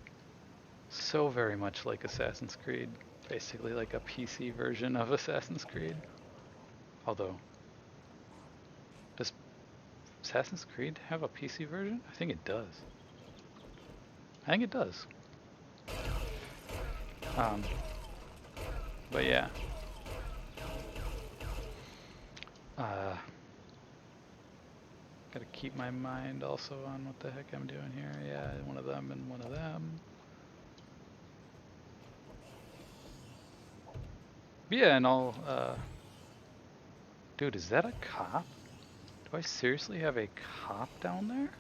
so very much like Assassin's Creed, basically like a PC version of Assassin's Creed. Although, does Assassin's Creed have a PC version? I think it does. I think it does. Um, but yeah. Uh, Gotta keep my mind also on what the heck I'm doing here. Yeah, one of them and one of them. But yeah, and I'll, dude, is that a cop? Do I seriously have a cop down there?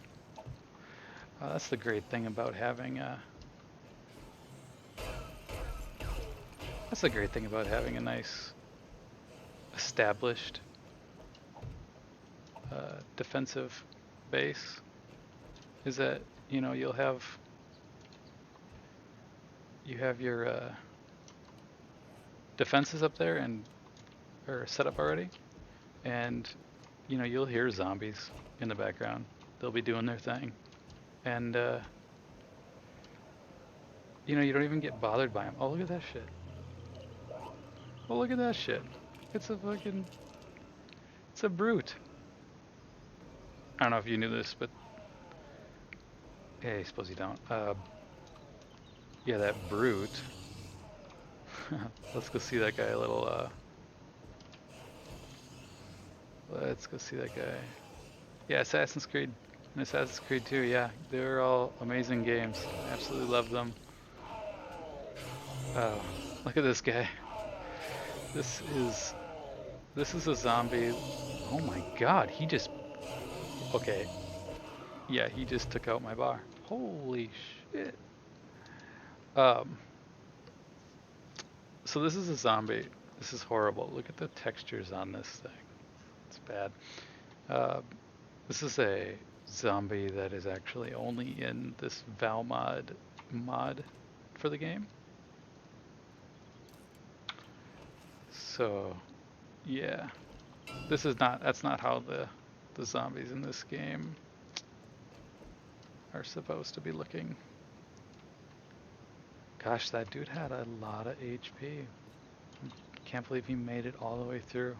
That's the great thing about having that's the great thing about having a nice established defensive base, is that, you know, you have your defenses up there and are set up already, and you know you'll hear zombies in the background. They'll be doing their thing, and you know you don't even get bothered by them. Oh, look at that shit! Oh, look at that shit! It's a fucking, it's a brute. I don't know if you knew this, but hey, I suppose you don't. Yeah, that brute. Let's go see that guy a little. Let's go see that guy. Yeah, Assassin's Creed and Assassin's Creed 2. Yeah, they're all amazing games. I absolutely love them. Oh, look at this guy. This is this is a zombie. Oh my god, he just, okay. Yeah, he just took out my bar. Holy shit. Um, so this is a zombie. This is horrible. Look at the textures on this thing. It's bad. Uh, this is a zombie that is actually only in this Valmod mod for the game. So, yeah. This is not, that's not how the zombies in this game are supposed to be looking. Gosh, that dude had a lot of HP. Can't believe he made it all the way through.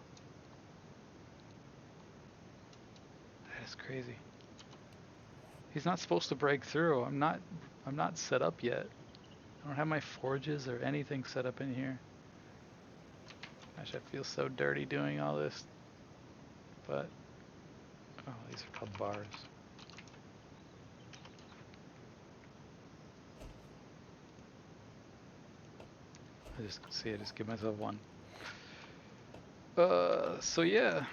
That is crazy. He's not supposed to break through. I'm not set up yet. I don't have my forges or anything set up in here. Gosh, I feel so dirty doing all this. But Oh, these are called bars. I just give myself one. So yeah.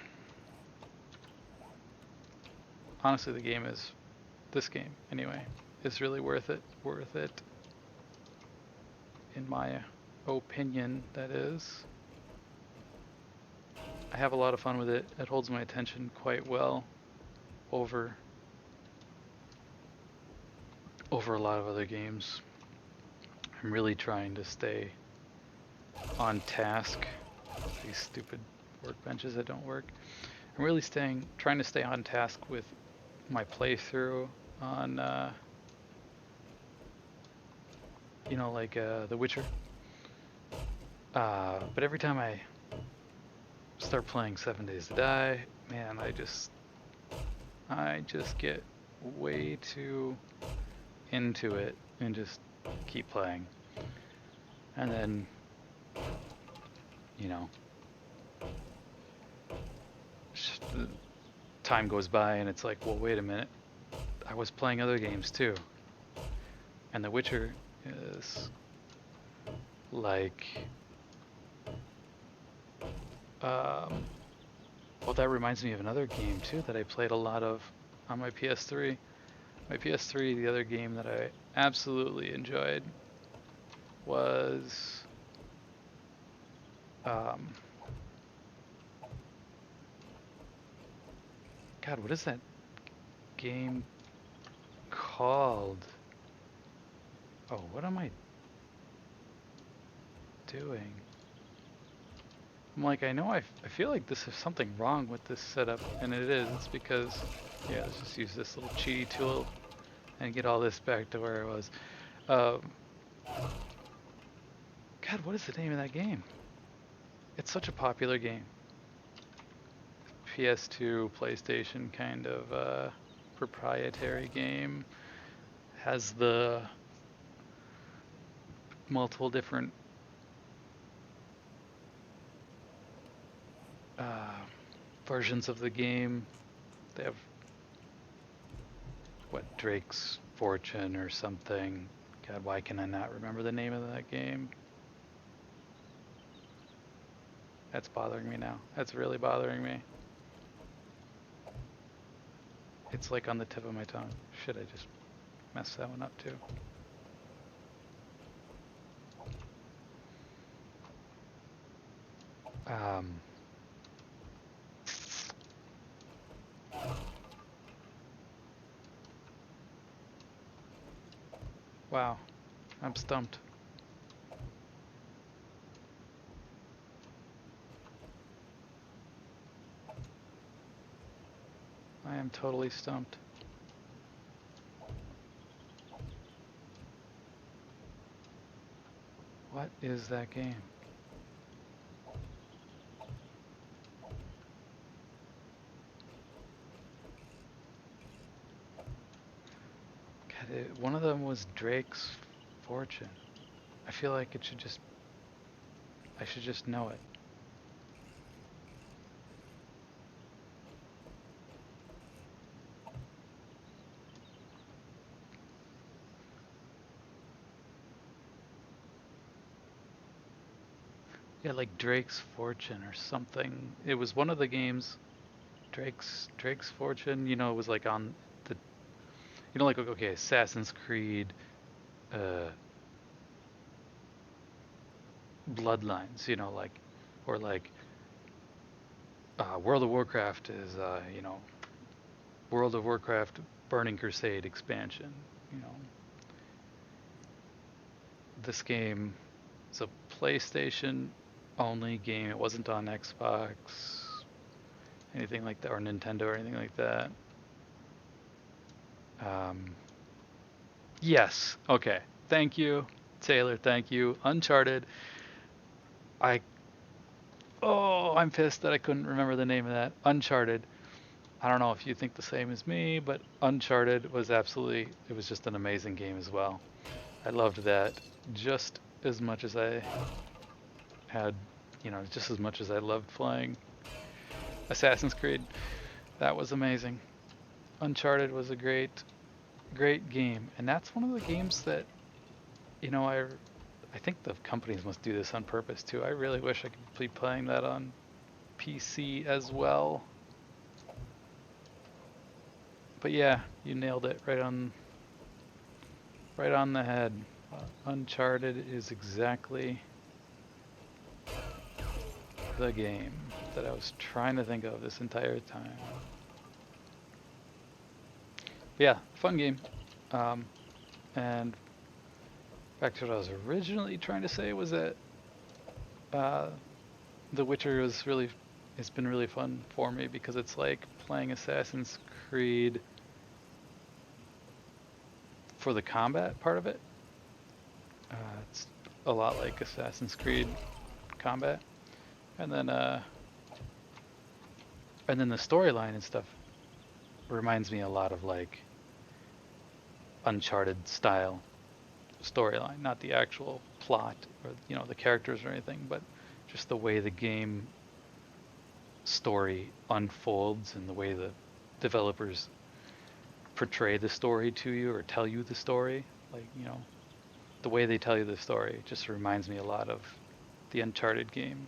Honestly, this game anyway, is really worth it. Worth it. In my opinion, that is. I have a lot of fun with it. It holds my attention quite well over a lot of other games. I'm really trying to stay on task. These stupid workbenches that don't work. I'm really trying to stay on task with my playthrough on, like The Witcher. But every time I start playing 7 Days to Die, man, I just get way too into it and just keep playing. And then, the time goes by and it's like, well, wait a minute. I was playing other games too. And The Witcher is like, well, that reminds me of another game too that I played a lot of on my PS3. My PS3, the other game that I absolutely enjoyed was God, what is that game called? Oh, what am I doing? I'm like, I know I feel like this is something wrong with this setup, and it is. It's because, yeah, let's just use this little cheaty tool and get all this back to where it was. God, what is the name of that game? It's such a popular game. PS2, PlayStation kind of proprietary game. Has the multiple different versions of the game. They have, what, Drake's Fortune or something. God, why can I not remember the name of that game? That's bothering me now. That's really bothering me. It's like on the tip of my tongue. Should I just mess that one up too? Wow, I'm stumped. I am totally stumped. What is that game? God, one of them was Drake's Fortune. I feel like I should just know it. Yeah, like Drake's Fortune or something. It was one of the games. Drake's Fortune. It was like on the. Like, okay, Assassin's Creed, Bloodlines. Like, or like World of Warcraft is World of Warcraft Burning Crusade expansion. This game is a PlayStation only game. It wasn't on Xbox, anything like that, or Nintendo or anything like that. Yes. Okay. Thank you, Taylor. Thank you. Uncharted. I'm pissed that I couldn't remember the name of that. Uncharted. I don't know if you think the same as me, but Uncharted was it was just an amazing game as well. I loved that just as much as I had, just as much as I loved playing Assassin's Creed. That was amazing. Uncharted was a great game, and that's one of the games that, you know, I think the companies must do this on purpose too. I really wish I could be playing that on PC as well. But yeah, you nailed it right on the head. Uncharted is exactly the game that I was trying to think of this entire time. But yeah, fun game. And back to what I was originally trying to say was that The Witcher it's been really fun for me because it's like playing Assassin's Creed for the combat part of it. It's a lot like Assassin's Creed combat, and then the storyline and stuff reminds me a lot of like Uncharted style storyline, not the actual plot or the characters or anything, but just the way the game story unfolds and the way the developers portray the story to you or tell you the story. Like, the way they tell you the story just reminds me a lot of the Uncharted game.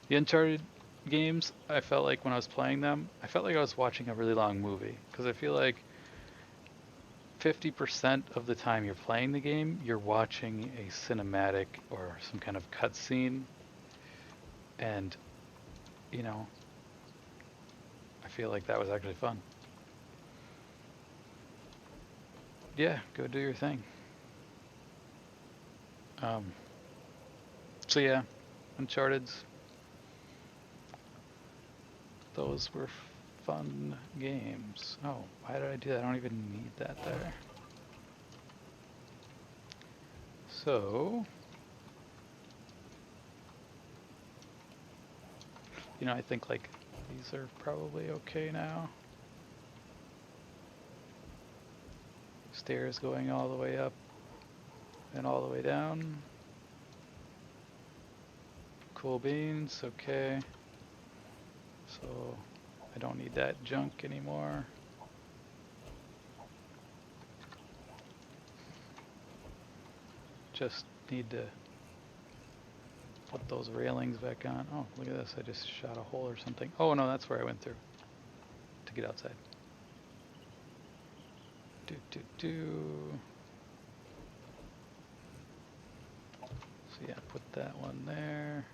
The Uncharted games, I felt like when I was playing them, I felt like I was watching a really long movie, because I feel like 50% of the time you're playing the game, you're watching a cinematic or some kind of cutscene, and I feel like that was actually fun. Yeah, go do your thing. So yeah, Uncharted's, those were fun games. Oh, why did I do that? I don't even need that there. So, I think like these are probably okay now. Stairs going all the way up and all the way down. Cool beans, okay. So I don't need that junk anymore. Just need to put those railings back on. Oh, look at this, I just shot a hole or something. Oh no, that's where I went through to get outside. So yeah, put that one there.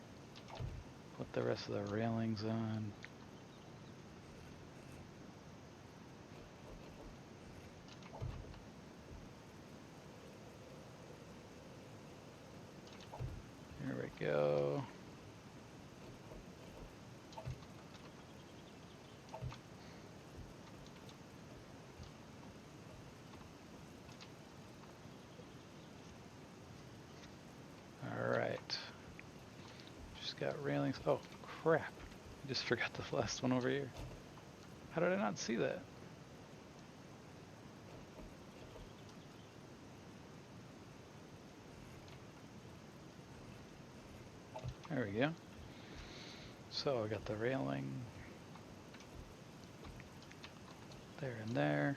Put the rest of the railings on. There we go. Alright. Just got railings. Oh, crap. I just forgot the last one over here. How did I not see that? There we go. So I got the railing there and there.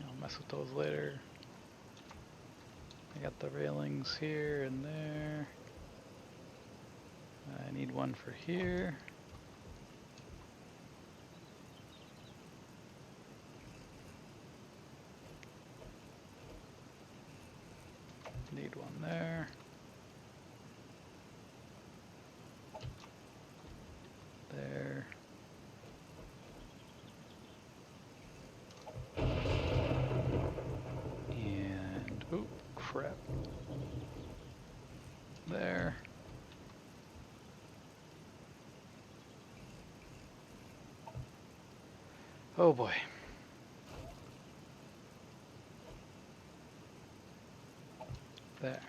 I'll mess with those later. I got the railings here and there. I need one for here. Need one there. There. And, oh, crap. There. Oh boy. There.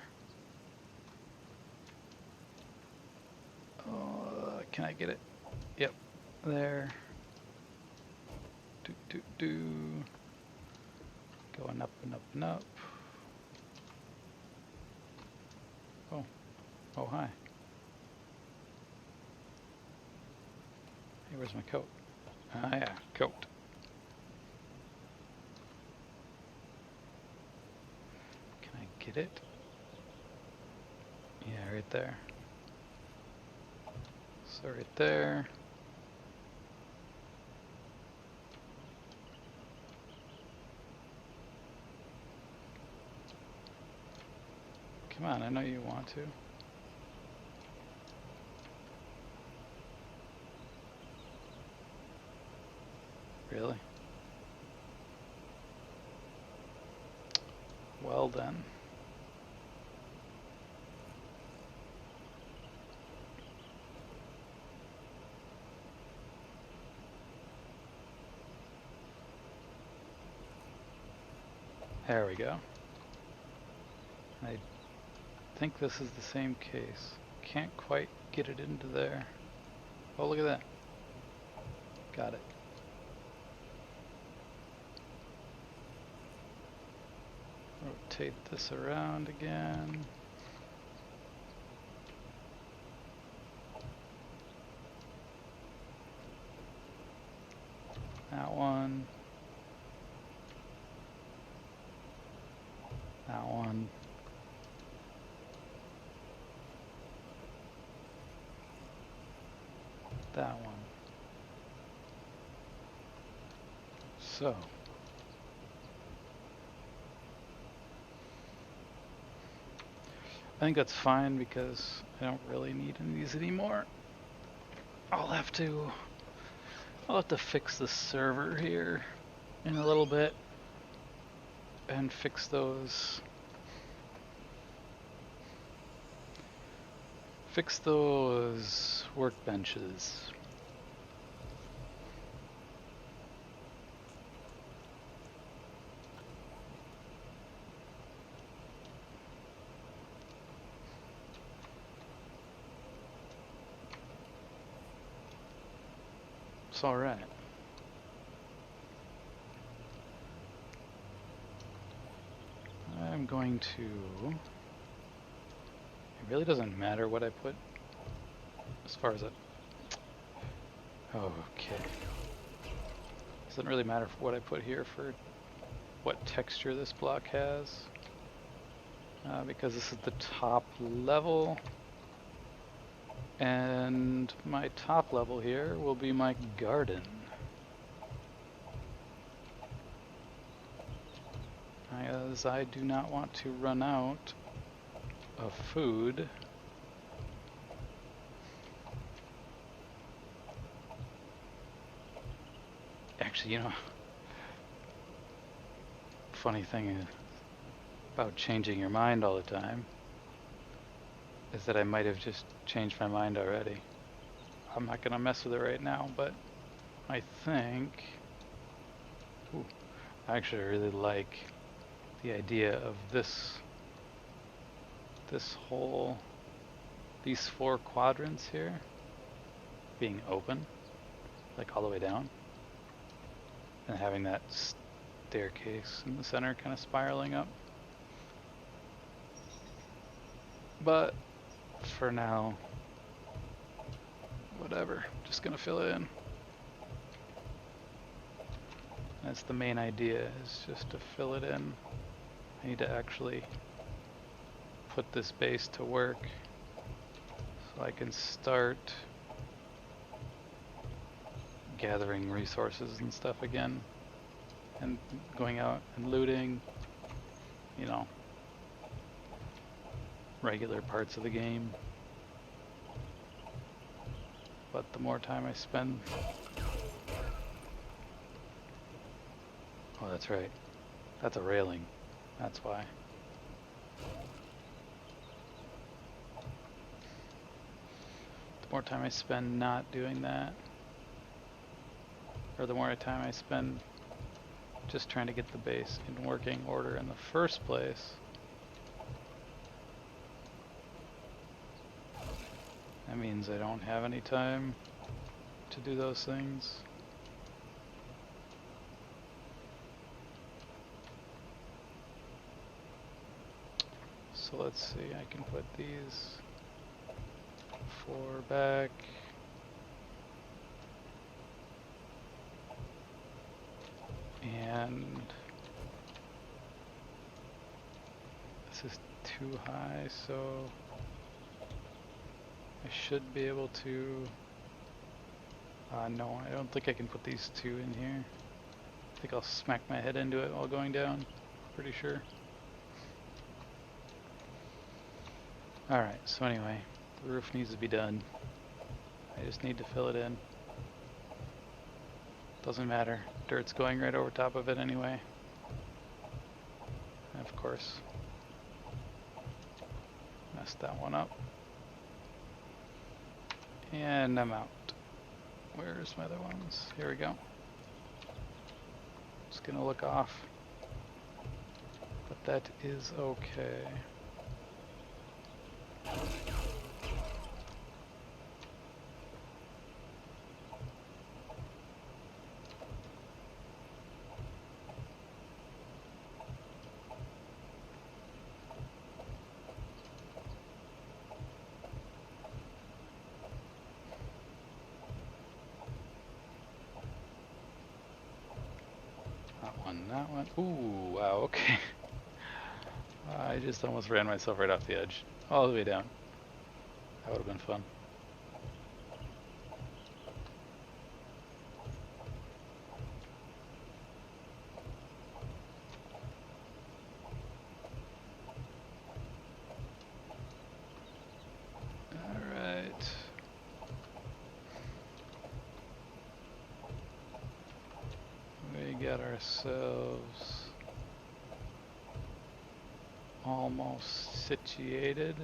Oh, can I get it? Yep. There. Going up and up and up. Oh. Oh, hi. where's my coat? Ah, yeah, coat. Can I get it? Yeah, right there. So right there. Come on, I know you want to. Really? Well then. There we go. I think this is the same case. Can't quite get it into there. Oh, look at that. Got it. Rotate this around again. That one. That one. That one. So. I think that's fine because I don't really need any of these anymore. I'll have to fix the server here in a little bit and fix those workbenches. It's all right. I'm going to... It really doesn't matter what I put as far as it... Okay. Doesn't really matter what I put here for what texture this block has. Because this is the top level. And my top level here will be my garden. As I do not want to run out of food. Actually, you know, funny thing about changing your mind all the time is that I might have just changed my mind already. I'm not gonna mess with it right now, but I think... Ooh, actually, I really like the idea of this whole... these 4 quadrants here being open, like all the way down, and having that staircase in the center kind of spiraling up. But for now, whatever, just gonna fill it in. That's the main idea, is just to fill it in. I need to actually put this base to work so I can start gathering resources and stuff again and going out and looting, you know, regular parts of the game. But the more time I spend... Oh, that's right. That's a railing. That's why. The more time I spend not doing that, or the more time I spend just trying to get the base in working order in the first place, that means I don't have any time to do those things. So let's see, I can put these 4 back. And this is too high, so I should be able to... no, I don't think I can put these two in here. I think I'll smack my head into it while going down. Pretty sure. Alright, so anyway, the roof needs to be done. I just need to fill it in. Doesn't matter. Dirt's going right over top of it anyway. And of course, messed that one up. And I'm out. Where's my other ones? Here we go. Just gonna look off. But that is okay. That one. Ooh, wow, okay. I just almost ran myself right off the edge. All the way down. That would have been fun. Alright. We got ourselves almost situated.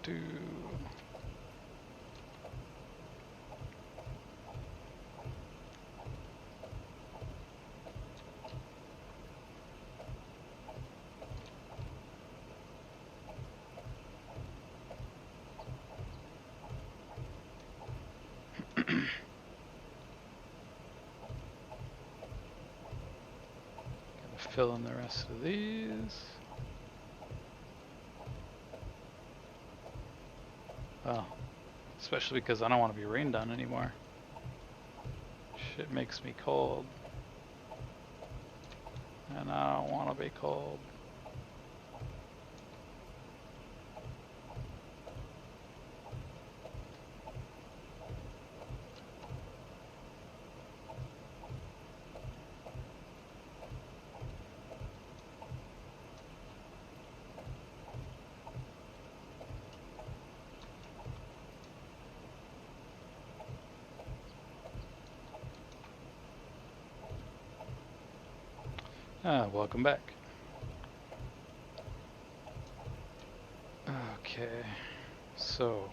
Do. Gotta fill in the rest of these. Well, especially because I don't want to be rained on anymore. Shit makes me cold. And I don't want to be cold. Welcome back. Okay, so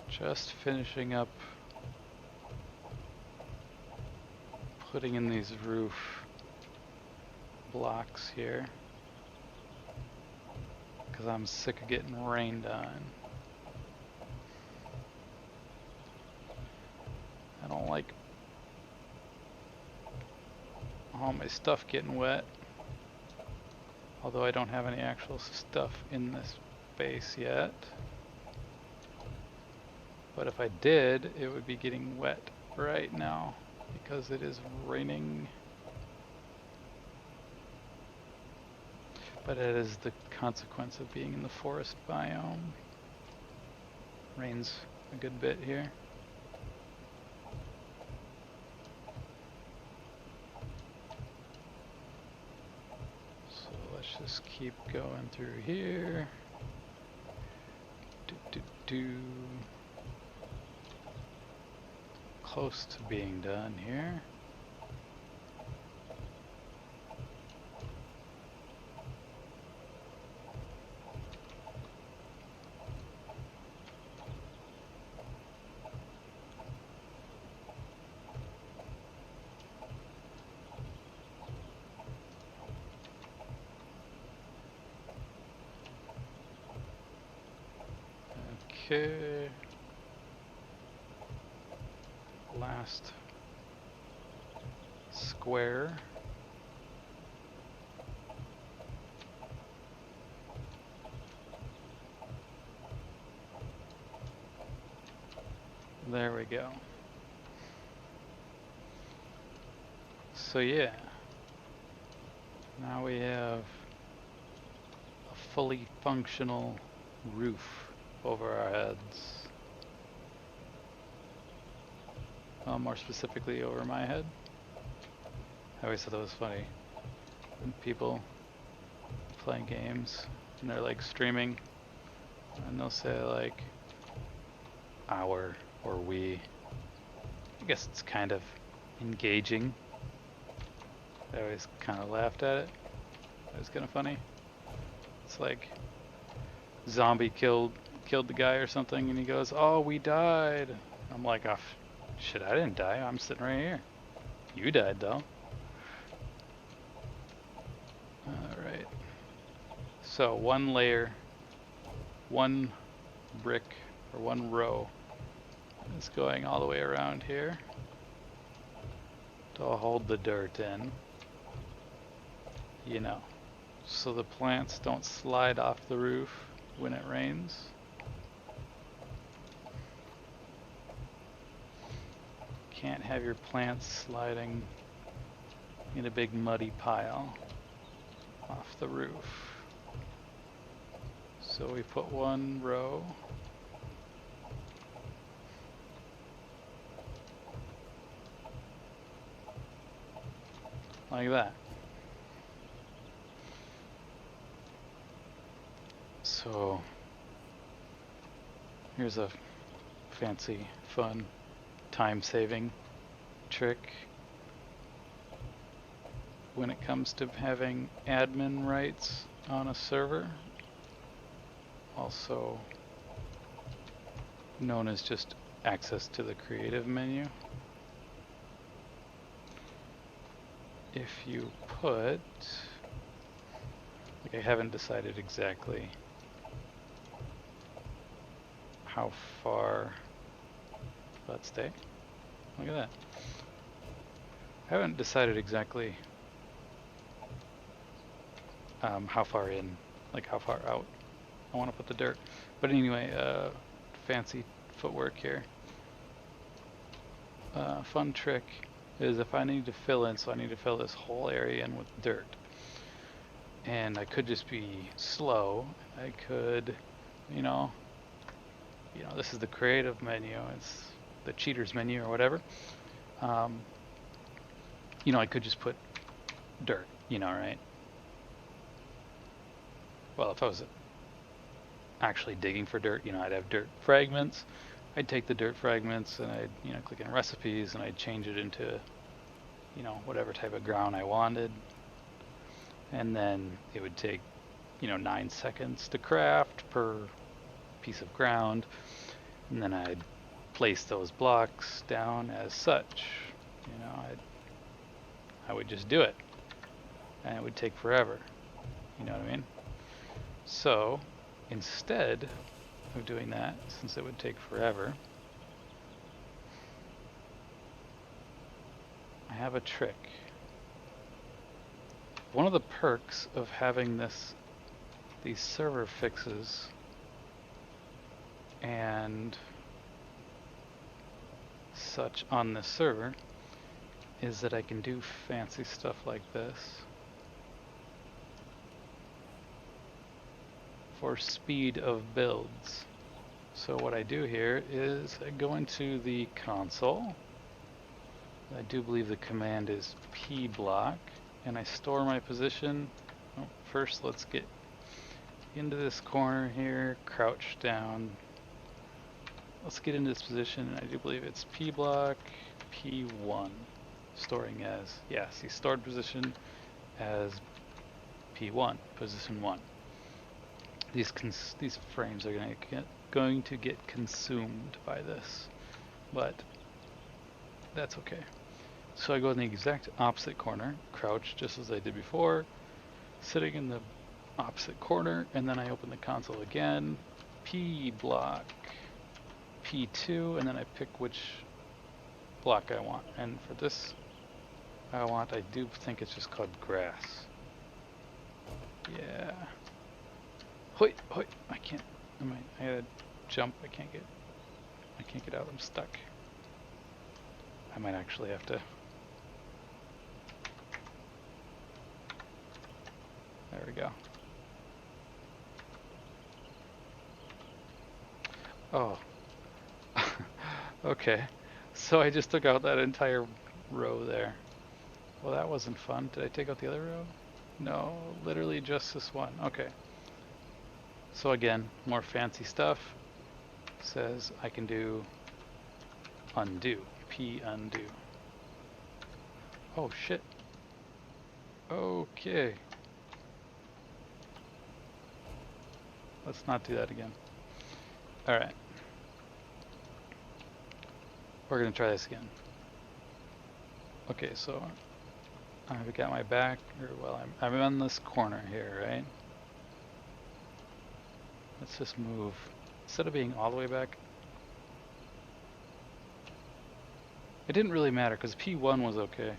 just finishing up putting in these roof blocks here because I'm sick of getting rained on. I don't like all my stuff getting wet, although I don't have any actual stuff in this base yet. But if I did, it would be getting wet right now because it is raining. But it is the consequence of being in the forest biome. Rains a good bit here. Let's just keep going through here. Close to being done here. Okay. Last square. There we go. So yeah, now we have a fully functional roof over our heads. More specifically over my head. I always thought that was funny. When people playing games and they're like streaming and they'll say like our or we. I guess it's kind of engaging. I always kind of laughed at it. It was kind of funny. It's like zombie killed the guy or something, and he goes, "Oh, we died." I'm like, "Oh, shit! I didn't die. I'm sitting right here. You died though." All right. So one layer, one brick or one row is going all the way around here to hold the dirt in. You know, so the plants don't slide off the roof when it rains. Can't have your plants sliding in a big muddy pile off the roof. So we put one row. Like that. So here's a fancy, fun, time-saving trick when it comes to having admin rights on a server, also known as just access to the creative menu. If you put, like I haven't decided exactly how far, let's stay, look at that. I haven't decided exactly how far in, like how far out I want to put the dirt. But anyway, fancy footwork here. Fun trick is if I need to fill in, so I need to fill this whole area in with dirt. And I could just be slow. I could, you know, this is the creative menu. It's the cheaters menu or whatever. I could just put dirt, right? Well, if I was actually digging for dirt, I'd have dirt fragments. I'd take the dirt fragments and I'd, click in recipes and I'd change it into, whatever type of ground I wanted. And then it would take, 9 seconds to craft per piece of ground. And then I'd place those blocks down as such. I would just do it. And it would take forever. You know what I mean? So, instead of doing that, since it would take forever, I have a trick. One of the perks of having these server fixes and such on this server is that I can do fancy stuff like this for speed of builds. So what I do here is I go into the console. I do believe the command is P block, and I store my position. First, let's get into this corner here, crouch down. Let's get into this position, and I do believe it's P block P1, storing as, see, stored position as P1, position 1. These frames are going to get consumed by this, but that's okay. So I go in the exact opposite corner, crouch just as I did before, sitting in the opposite corner, and then I open the console again, P block P2, and then I pick which block I want. And for this I do think it's just called grass. Yeah. Hoi, I can't, I gotta jump, I can't get, I can't get out, I'm stuck. I might actually have to... There we go. Oh. Okay. So I just took out that entire row there. Well, that wasn't fun. Did I take out the other row? No, literally just this one. Okay. So again, more fancy stuff. Says I can do undo. P undo. Oh shit. Okay. Let's not do that again. Alright. We're gonna try this again. Okay, so I've got my back, or well, I'm on this corner here, right? Let's just move. Instead of being all the way back, it didn't really matter because P1 was okay.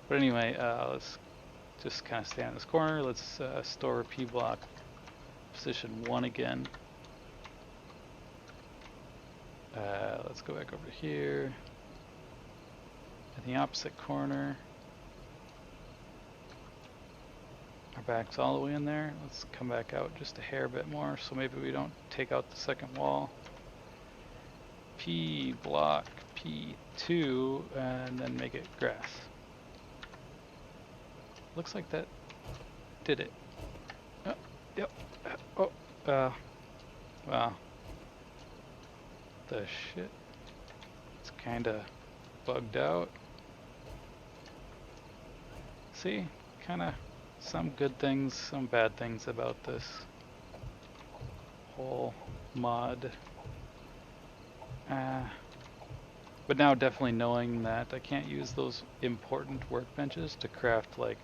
But anyway, let's just kind of stay on this corner. Let's store P block position 1 again. Let's go back over here. In the opposite corner. Our back's all the way in there. Let's come back out just a hair bit more so maybe we don't take out the second wall. P block P2 and then make it grass. Looks like that did it. Yep. Oh, wow. The shit. It's kinda bugged out. See? Kinda some good things, some bad things about this whole mod. But now definitely knowing that I can't use those important workbenches to craft like,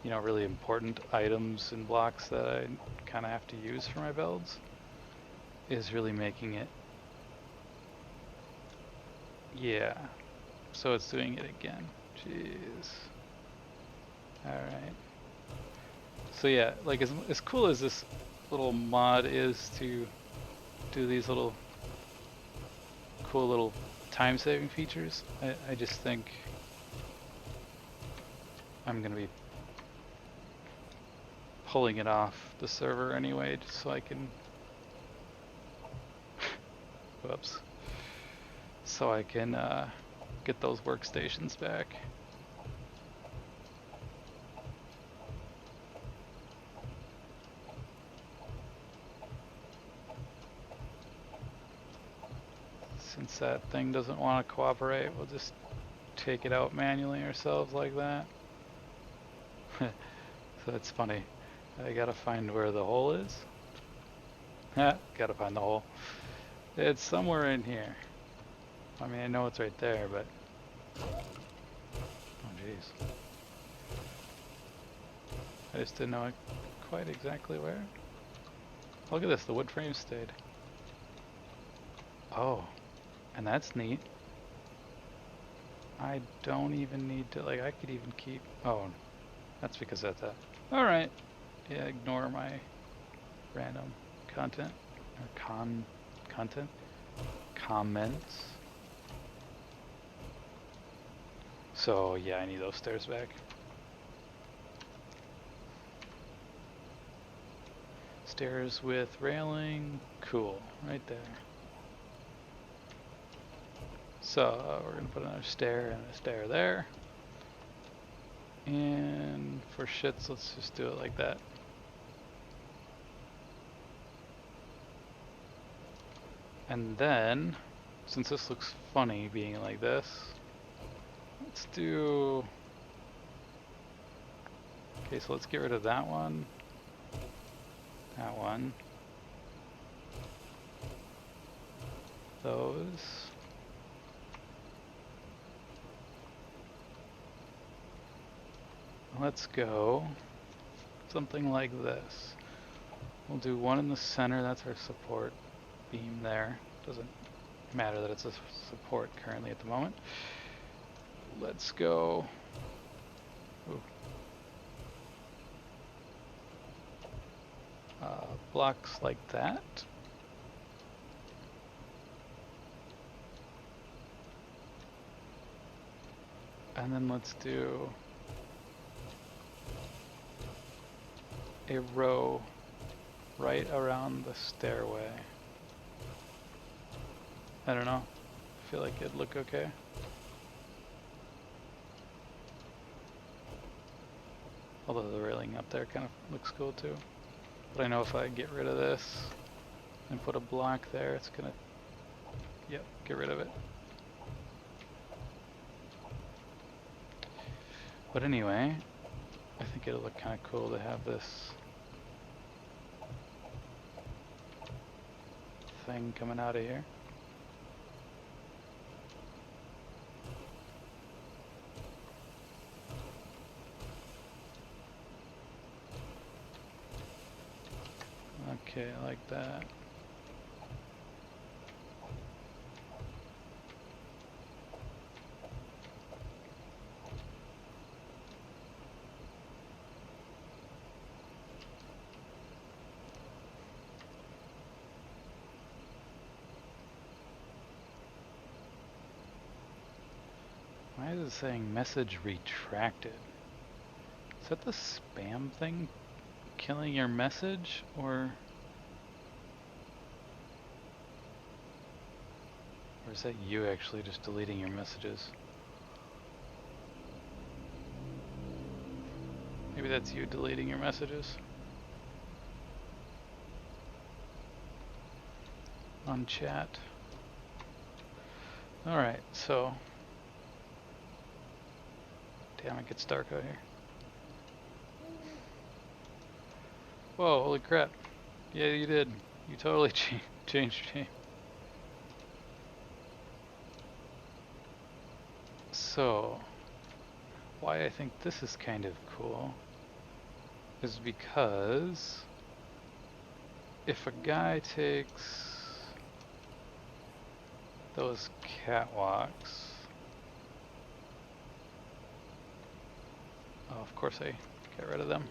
you know, really important items and blocks that I kind of have to use for my builds is really making it. Yeah. So it's doing it again. Jeez. Alright. So yeah, like as cool as this little mod is to do these little cool little time saving features, I just think I'm gonna be pulling it off the server anyway just so I can whoops, so I can get those workstations back. Since that thing doesn't want to cooperate, we'll just take it out manually ourselves like that. So it's funny. I gotta find where the hole is. Gotta find the hole. It's somewhere in here. I mean, I know it's right there, but... Oh, jeez. I just didn't know quite exactly where. Look at this, the wood frame stayed. Oh. And that's neat. I don't even need to, like, I could even keep, oh, that's because that's that. Alright. Yeah, ignore my random content, or comments. So, yeah, I need those stairs back. Stairs with railing, cool, right there. So we're gonna put another stair and a stair there. And for shits, let's just do it like that. And then, since this looks funny being like this, let's do... Okay, so let's get rid of that one. That one. Those. Let's go something like this. We'll do one in the center, that's our support beam there. Doesn't matter that it's a support currently at the moment. Let's go. Ooh. Blocks like that. And then let's do a row right around the stairway. I don't know. I feel like it'd look okay. Although the railing up there kind of looks cool too. But I know if I get rid of this and put a block there, it's gonna, yep, get rid of it. But anyway, I think it'll look kind of cool to have this thing coming out of here. Okay, like that. Why is it saying message retracted? Is that the spam thing killing your message, or is that you actually just deleting your messages? Maybe that's you deleting your messages on chat. Alright, so damn, it gets dark out here. Whoa, holy crap. Yeah, you did. You totally changed me. So, why I think this is kind of cool is because if a guy takes those catwalks, oh, of course I get rid of them.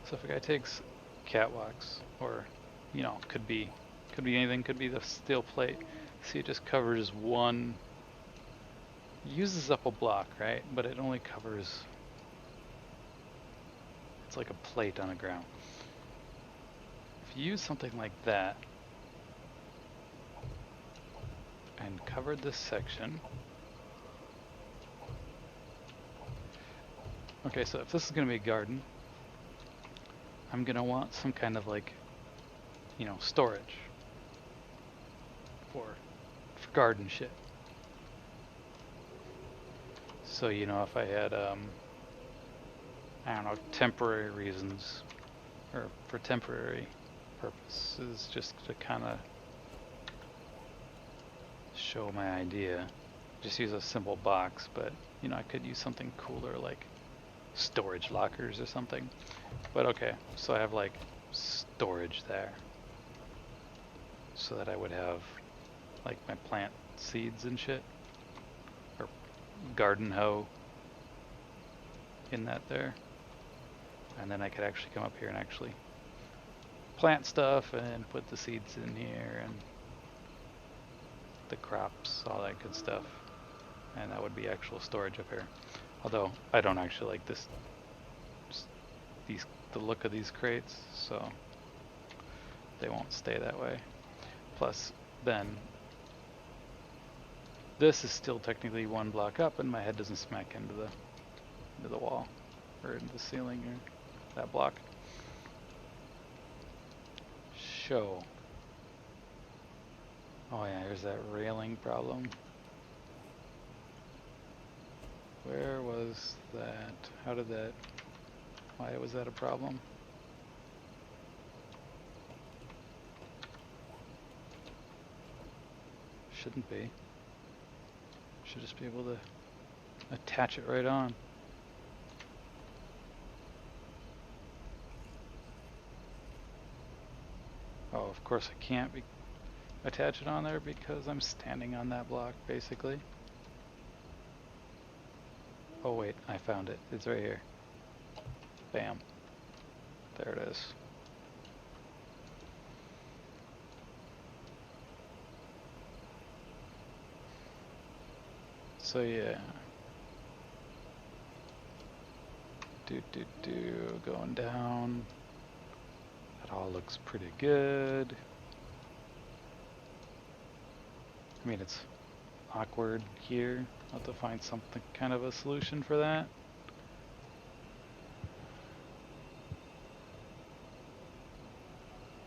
So if a guy takes catwalks, or, you know, could be anything, could be the steel plate. See, it just covers one, uses up a block, right? But it only covers, it's like a plate on the ground. If you use something like that and covered this section, okay, so if this is going to be a garden, I'm going to want some kind of, like, you know, storage for garden shit. So, you know, if I had, I don't know, temporary reasons, or for temporary purposes, just to kind of show my idea, just use a simple box, but, you know, I could use something cooler, like storage lockers or something. But okay, so I have like storage there, so that I would have like my plant seeds and shit, or garden hoe in that there, and then I could actually come up here and actually plant stuff and put the seeds in here and the crops, all that good stuff, and that would be actual storage up here. Although I don't actually like this, the look of these crates, so they won't stay that way. Plus, then this is still technically one block up, and my head doesn't smack into the wall or into the ceiling or that block. Show. Oh yeah, here's that railing problem. Where was that? How did that? Why was that a problem? Shouldn't be. Should just be able to attach it right on. Oh, of course I can't attach it on there because I'm standing on that block, basically. Oh wait, I found it. It's right here. Bam. There it is. So yeah. Going down. That all looks pretty good. I mean, it's awkward here. I'll have to find something, kind of a solution for that.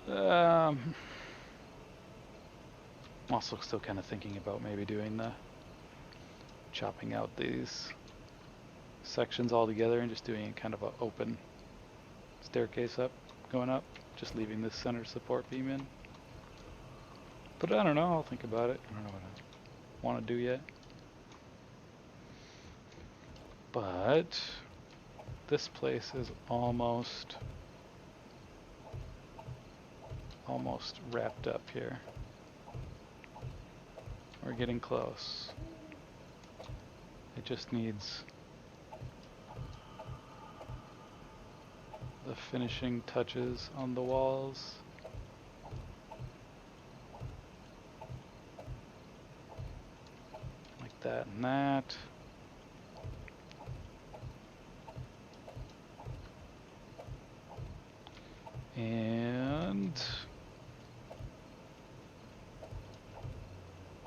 I'm also still kind of thinking about maybe doing the chopping out these sections all together and just doing kind of an open staircase up, going up, just leaving this center support beam in. But I don't know, I'll think about it. I don't know what I want to do yet. But this place is almost wrapped up here. We're getting close. It just needs the finishing touches on the walls. Like that and that. And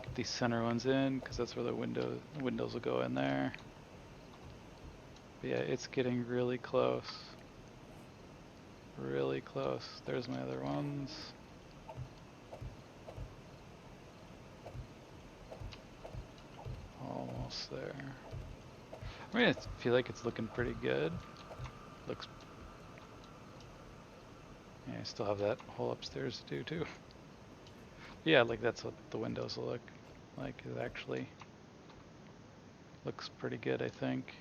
get these center ones in, because that's where the windows will go in there. But yeah, it's getting really close. Really close. There's my other ones. Almost there. I mean, I feel like it's looking pretty good. Looks. Yeah, I still have that whole upstairs to do too. Yeah, like that's what the windows will look like. It actually looks pretty good, I think.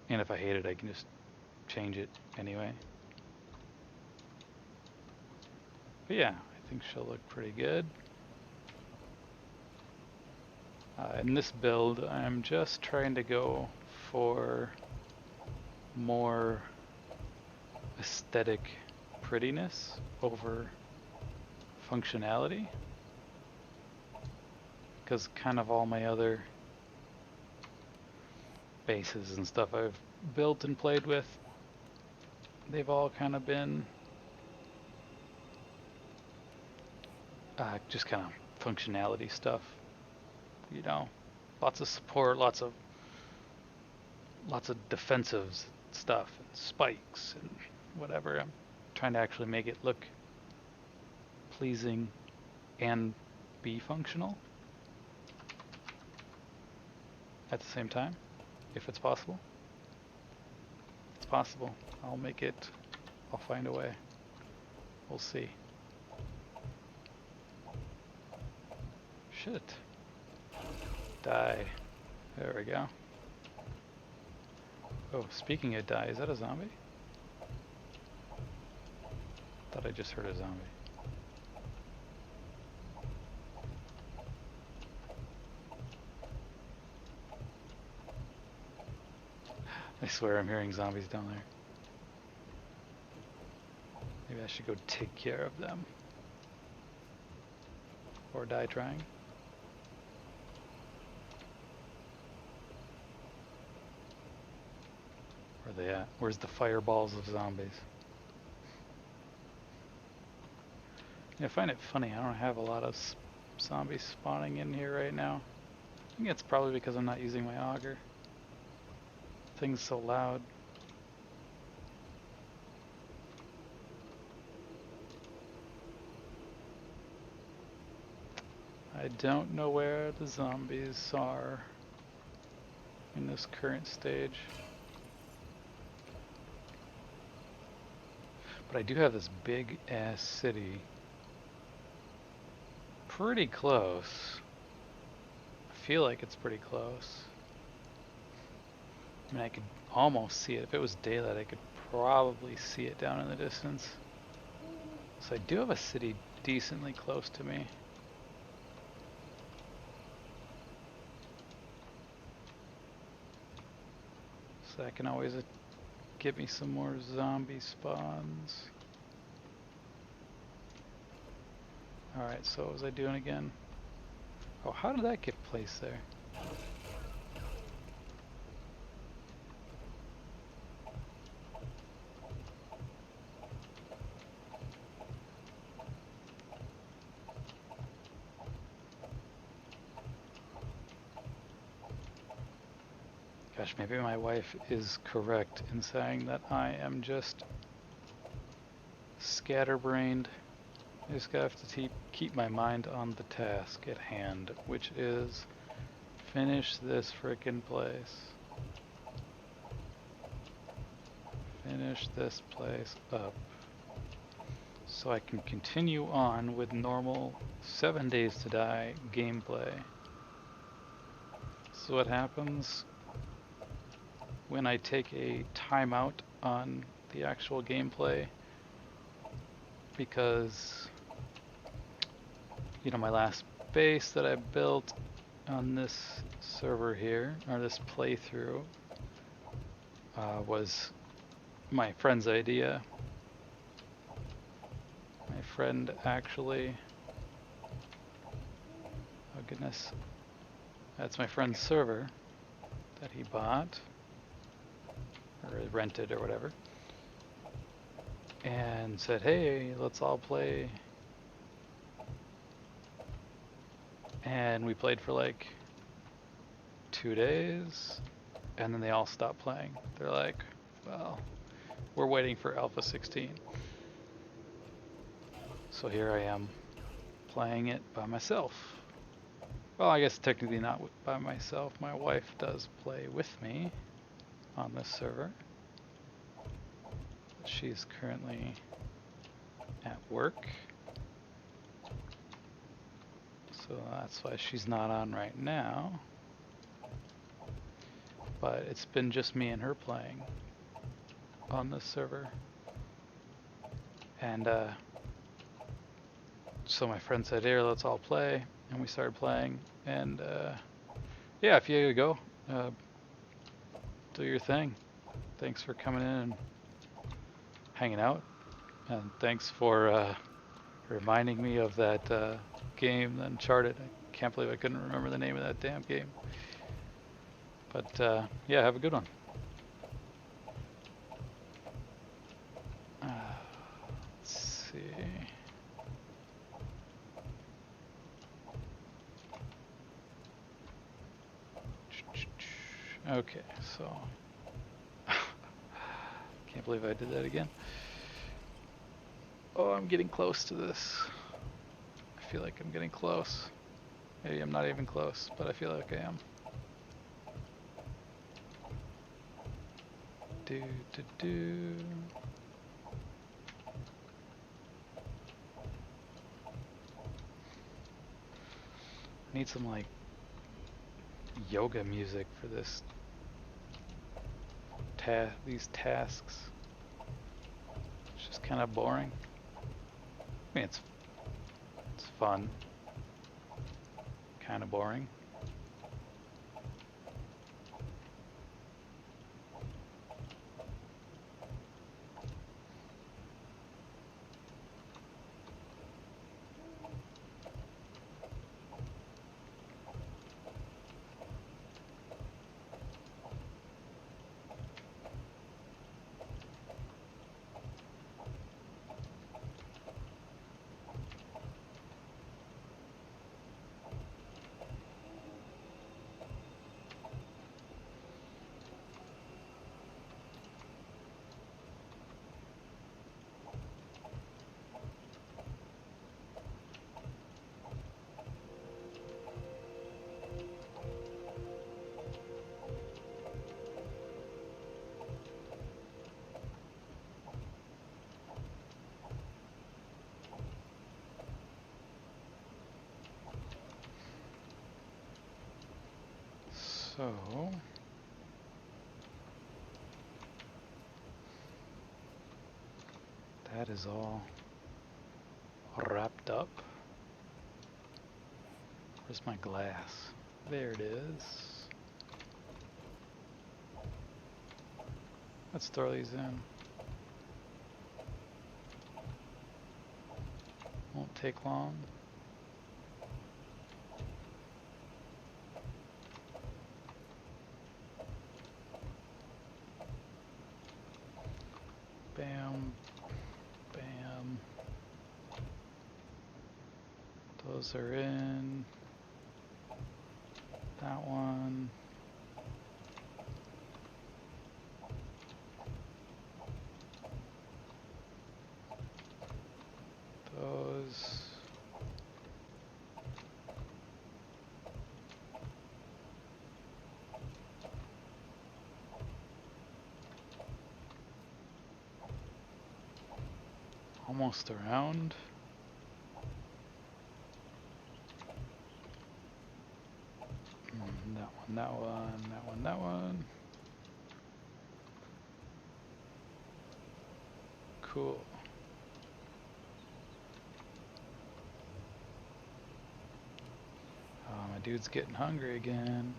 And if I hate it, I can just change it anyway. But yeah, I think she'll look pretty good. In this build, I'm just trying to go for more aesthetic prettiness over functionality, because kind of all my other bases and stuff I've built and played with, they've all kind of been just kind of functionality stuff, you know, lots of support, lots of defensive stuff and spikes and whatever. I'm trying to actually make it look pleasing and be functional at the same time, if it's possible. It's possible. I'll make it. I'll find a way. We'll see. Shit. Die. There we go. Oh, speaking of die, is that a zombie? Thought I just heard a zombie. I swear I'm hearing zombies down there. Maybe I should go take care of them. Or die trying. Where are they at? Where's the fireballs of zombies? Yeah, I find it funny, I don't have a lot of zombies spawning in here right now. I think it's probably because I'm not using my auger. Thing's so loud. I don't know where the zombies are in this current stage. But I do have this big ass city pretty close. I feel like it's pretty close. I mean, I could almost see it. If it was daylight, I could probably see it down in the distance. So I do have a city decently close to me. So that can always get me some more zombie spawns. Alright, so what was I doing again? Oh, how did that get placed there? Gosh, maybe my wife is correct in saying that I am just scatterbrained. I just have to keep my mind on the task at hand, which is finish this frickin' place. Finish this place up. So I can continue on with normal 7 Days to Die gameplay. So what happens when I take a timeout on the actual gameplay, because you know my last base that I built on this server here, or this playthrough, was my friend's idea. My friend actually, oh goodness, that's my friend's server that he bought or rented or whatever, and said, hey, let's all play. And we played for like 2 days, and then they all stopped playing. They're like, well, we're waiting for Alpha 16. So here I am playing it by myself. Well, I guess technically not by myself. My wife does play with me on this server. But she's currently at work. So that's why she's not on right now. But it's been just me and her playing on this server. And so my friend said, here, let's all play. And we started playing. And yeah, if you go, do your thing. Thanks for coming in and hanging out. And thanks for reminding me of that game, Uncharted. I can't believe I couldn't remember the name of that damn game. But yeah, have a good one. Let's see. Okay, so can't believe I did that again. Oh, I'm getting close to this. I feel like I'm getting close. Maybe I'm not even close, but I feel like I am. Do. I need some like yoga music for this these tasks. It's just kind of boring. I mean, it's fun. Kind of boring. So that is all wrapped up. Where's my glass? There it is. Let's throw these in. Won't take long. Bam. Bam. Those are in. That one. Those. Almost around. That one, that one, that one, that one. Cool. Oh, my dude's getting hungry again.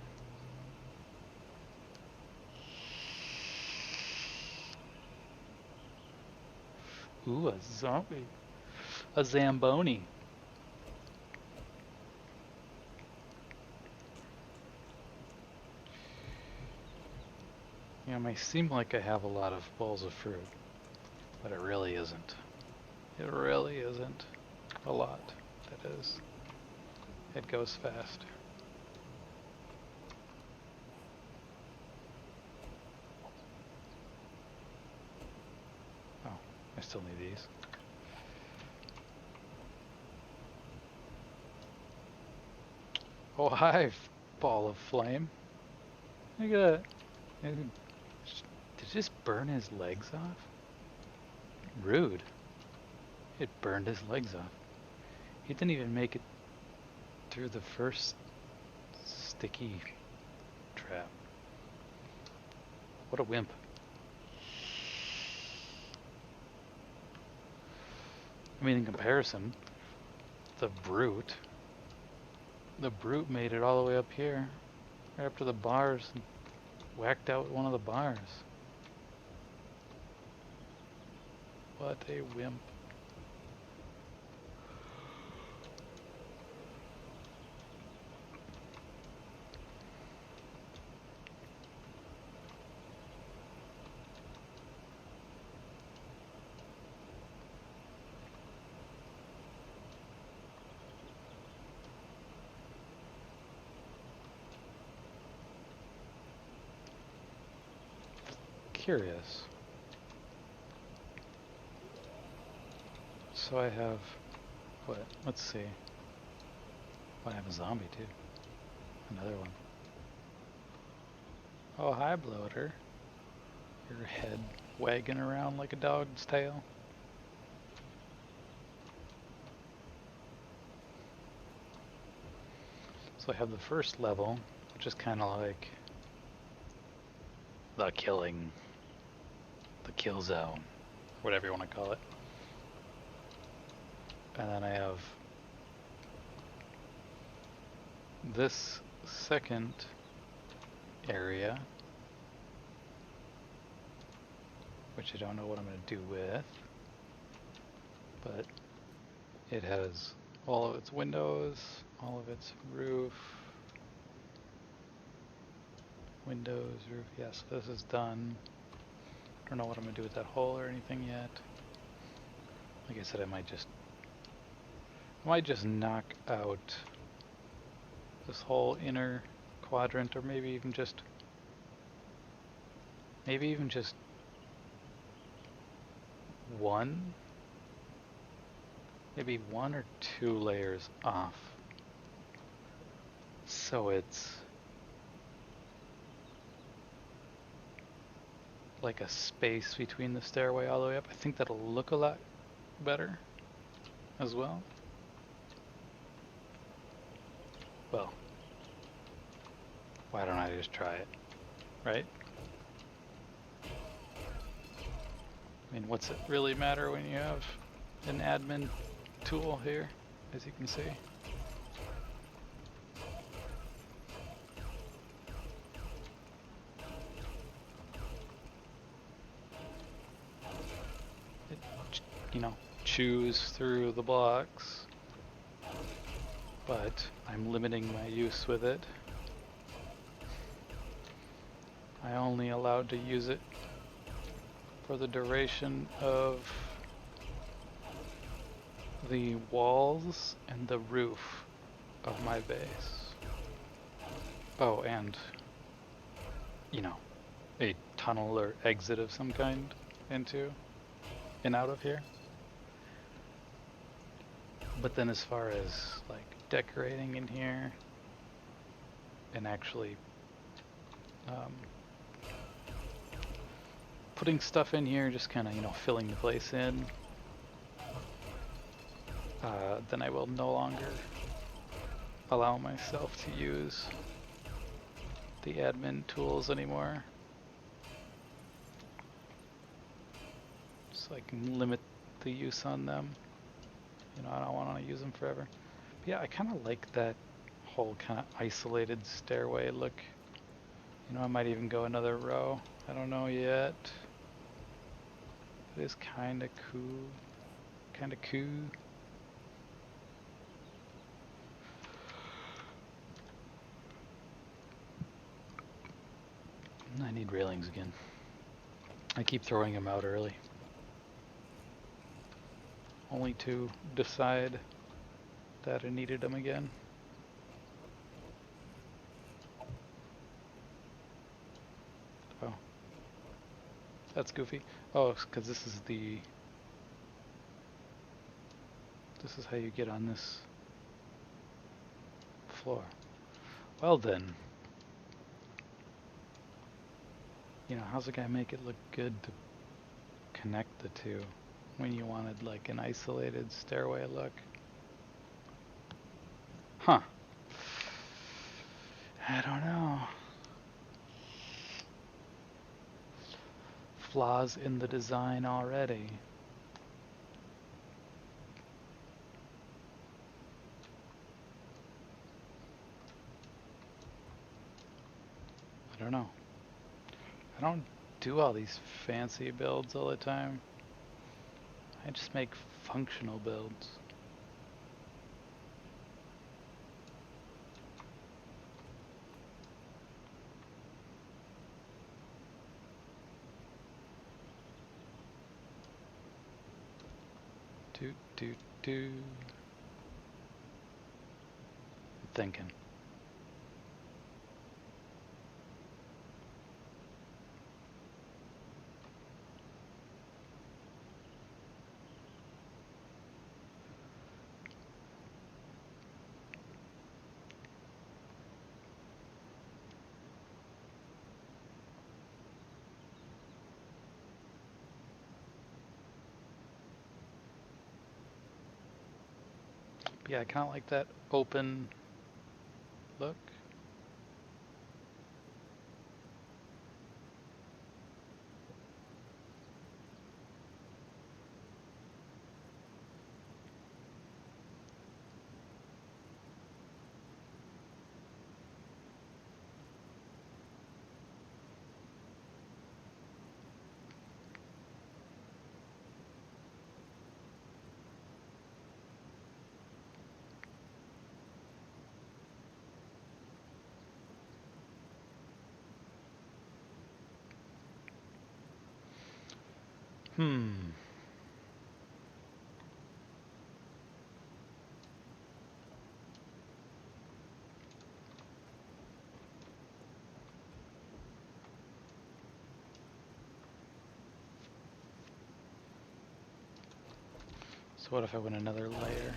Ooh, a zombie. A Zamboni. You know, it may seem like I have a lot of bowls of fruit, but it really isn't. It really isn't a lot, that is. It goes fast. Oh, I still need these. Oh, hi, ball of flame. Look at that. Did it just burn his legs off? Rude. It burned his legs off. He didn't even make it through the first sticky trap. What a wimp. I mean, in comparison, the brute made it all the way up here, right up to the bars, and whacked out one of the bars. What a wimp. Curious. So I have, what? Let's see. Oh, I have a zombie too. Another one. Oh, hi, bloater. Your head wagging around like a dog's tail. So I have the first level, which is kind of like the kill zone, whatever you want to call it. And then I have this second area, which I don't know what I'm going to do with, but it has all of its windows, all of its roof, windows, roof. Yes, this is done. I don't know what I'm going to do with that hole or anything yet. Like I said, I might just knock out this whole inner quadrant, or maybe even just one, maybe 1 or 2 layers off. So it's like a space between the stairway all the way up. I think that'll look a lot better as well. Well, why don't I just try it, right? I mean, what's it really matter when you have an admin tool here, as you can see? It, you know, chews through the blocks, but I'm limiting my use with it. I only allowed to use it for the duration of the walls and the roof of my base. Oh, and, you know, a tunnel or exit of some kind into and out of here. But then as far as like decorating in here and actually putting stuff in here, just kind of, you know, filling the place in, then I will no longer allow myself to use the admin tools anymore. So I can limit the use on them. You know, I don't want to use them forever. But yeah, I kind of like that whole kind of isolated stairway look. You know, I might even go another row. I don't know yet. It is kind of cool. Kind of cool. I need railings again. I keep throwing them out early. Only to decide that I needed them again. Oh. That's goofy. Oh, it's because this is the... This is how you get on this floor. Well then. You know, how's a guy make it look good to connect the two when you wanted like an isolated stairway look? Huh. I don't know. Flaws in the design already. I don't know. I don't do all these fancy builds all the time. I just make functional builds. Do. Thinking. But yeah, I kind of like that open look. So what if I went another layer?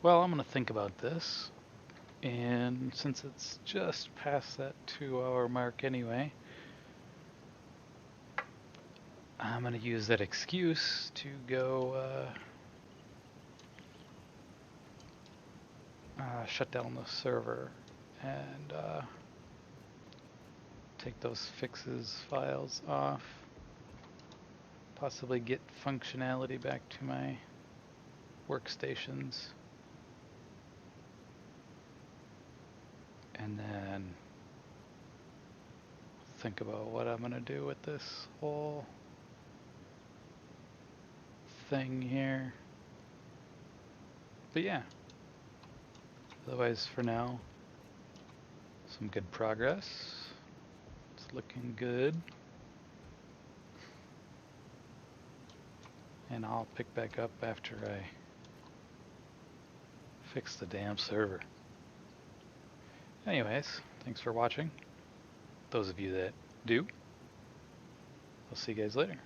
Well, I'm going to think about this. And since it's just past that 2-hour mark anyway, I'm going to use that excuse to go shut down the server and take those fixes files off. Possibly get functionality back to my workstations. And then think about what I'm going to do with this whole thing here. But yeah, otherwise for now, some good progress. It's looking good. And I'll pick back up after I fix the damn server. Anyways, thanks for watching. Those of you that do, I'll see you guys later.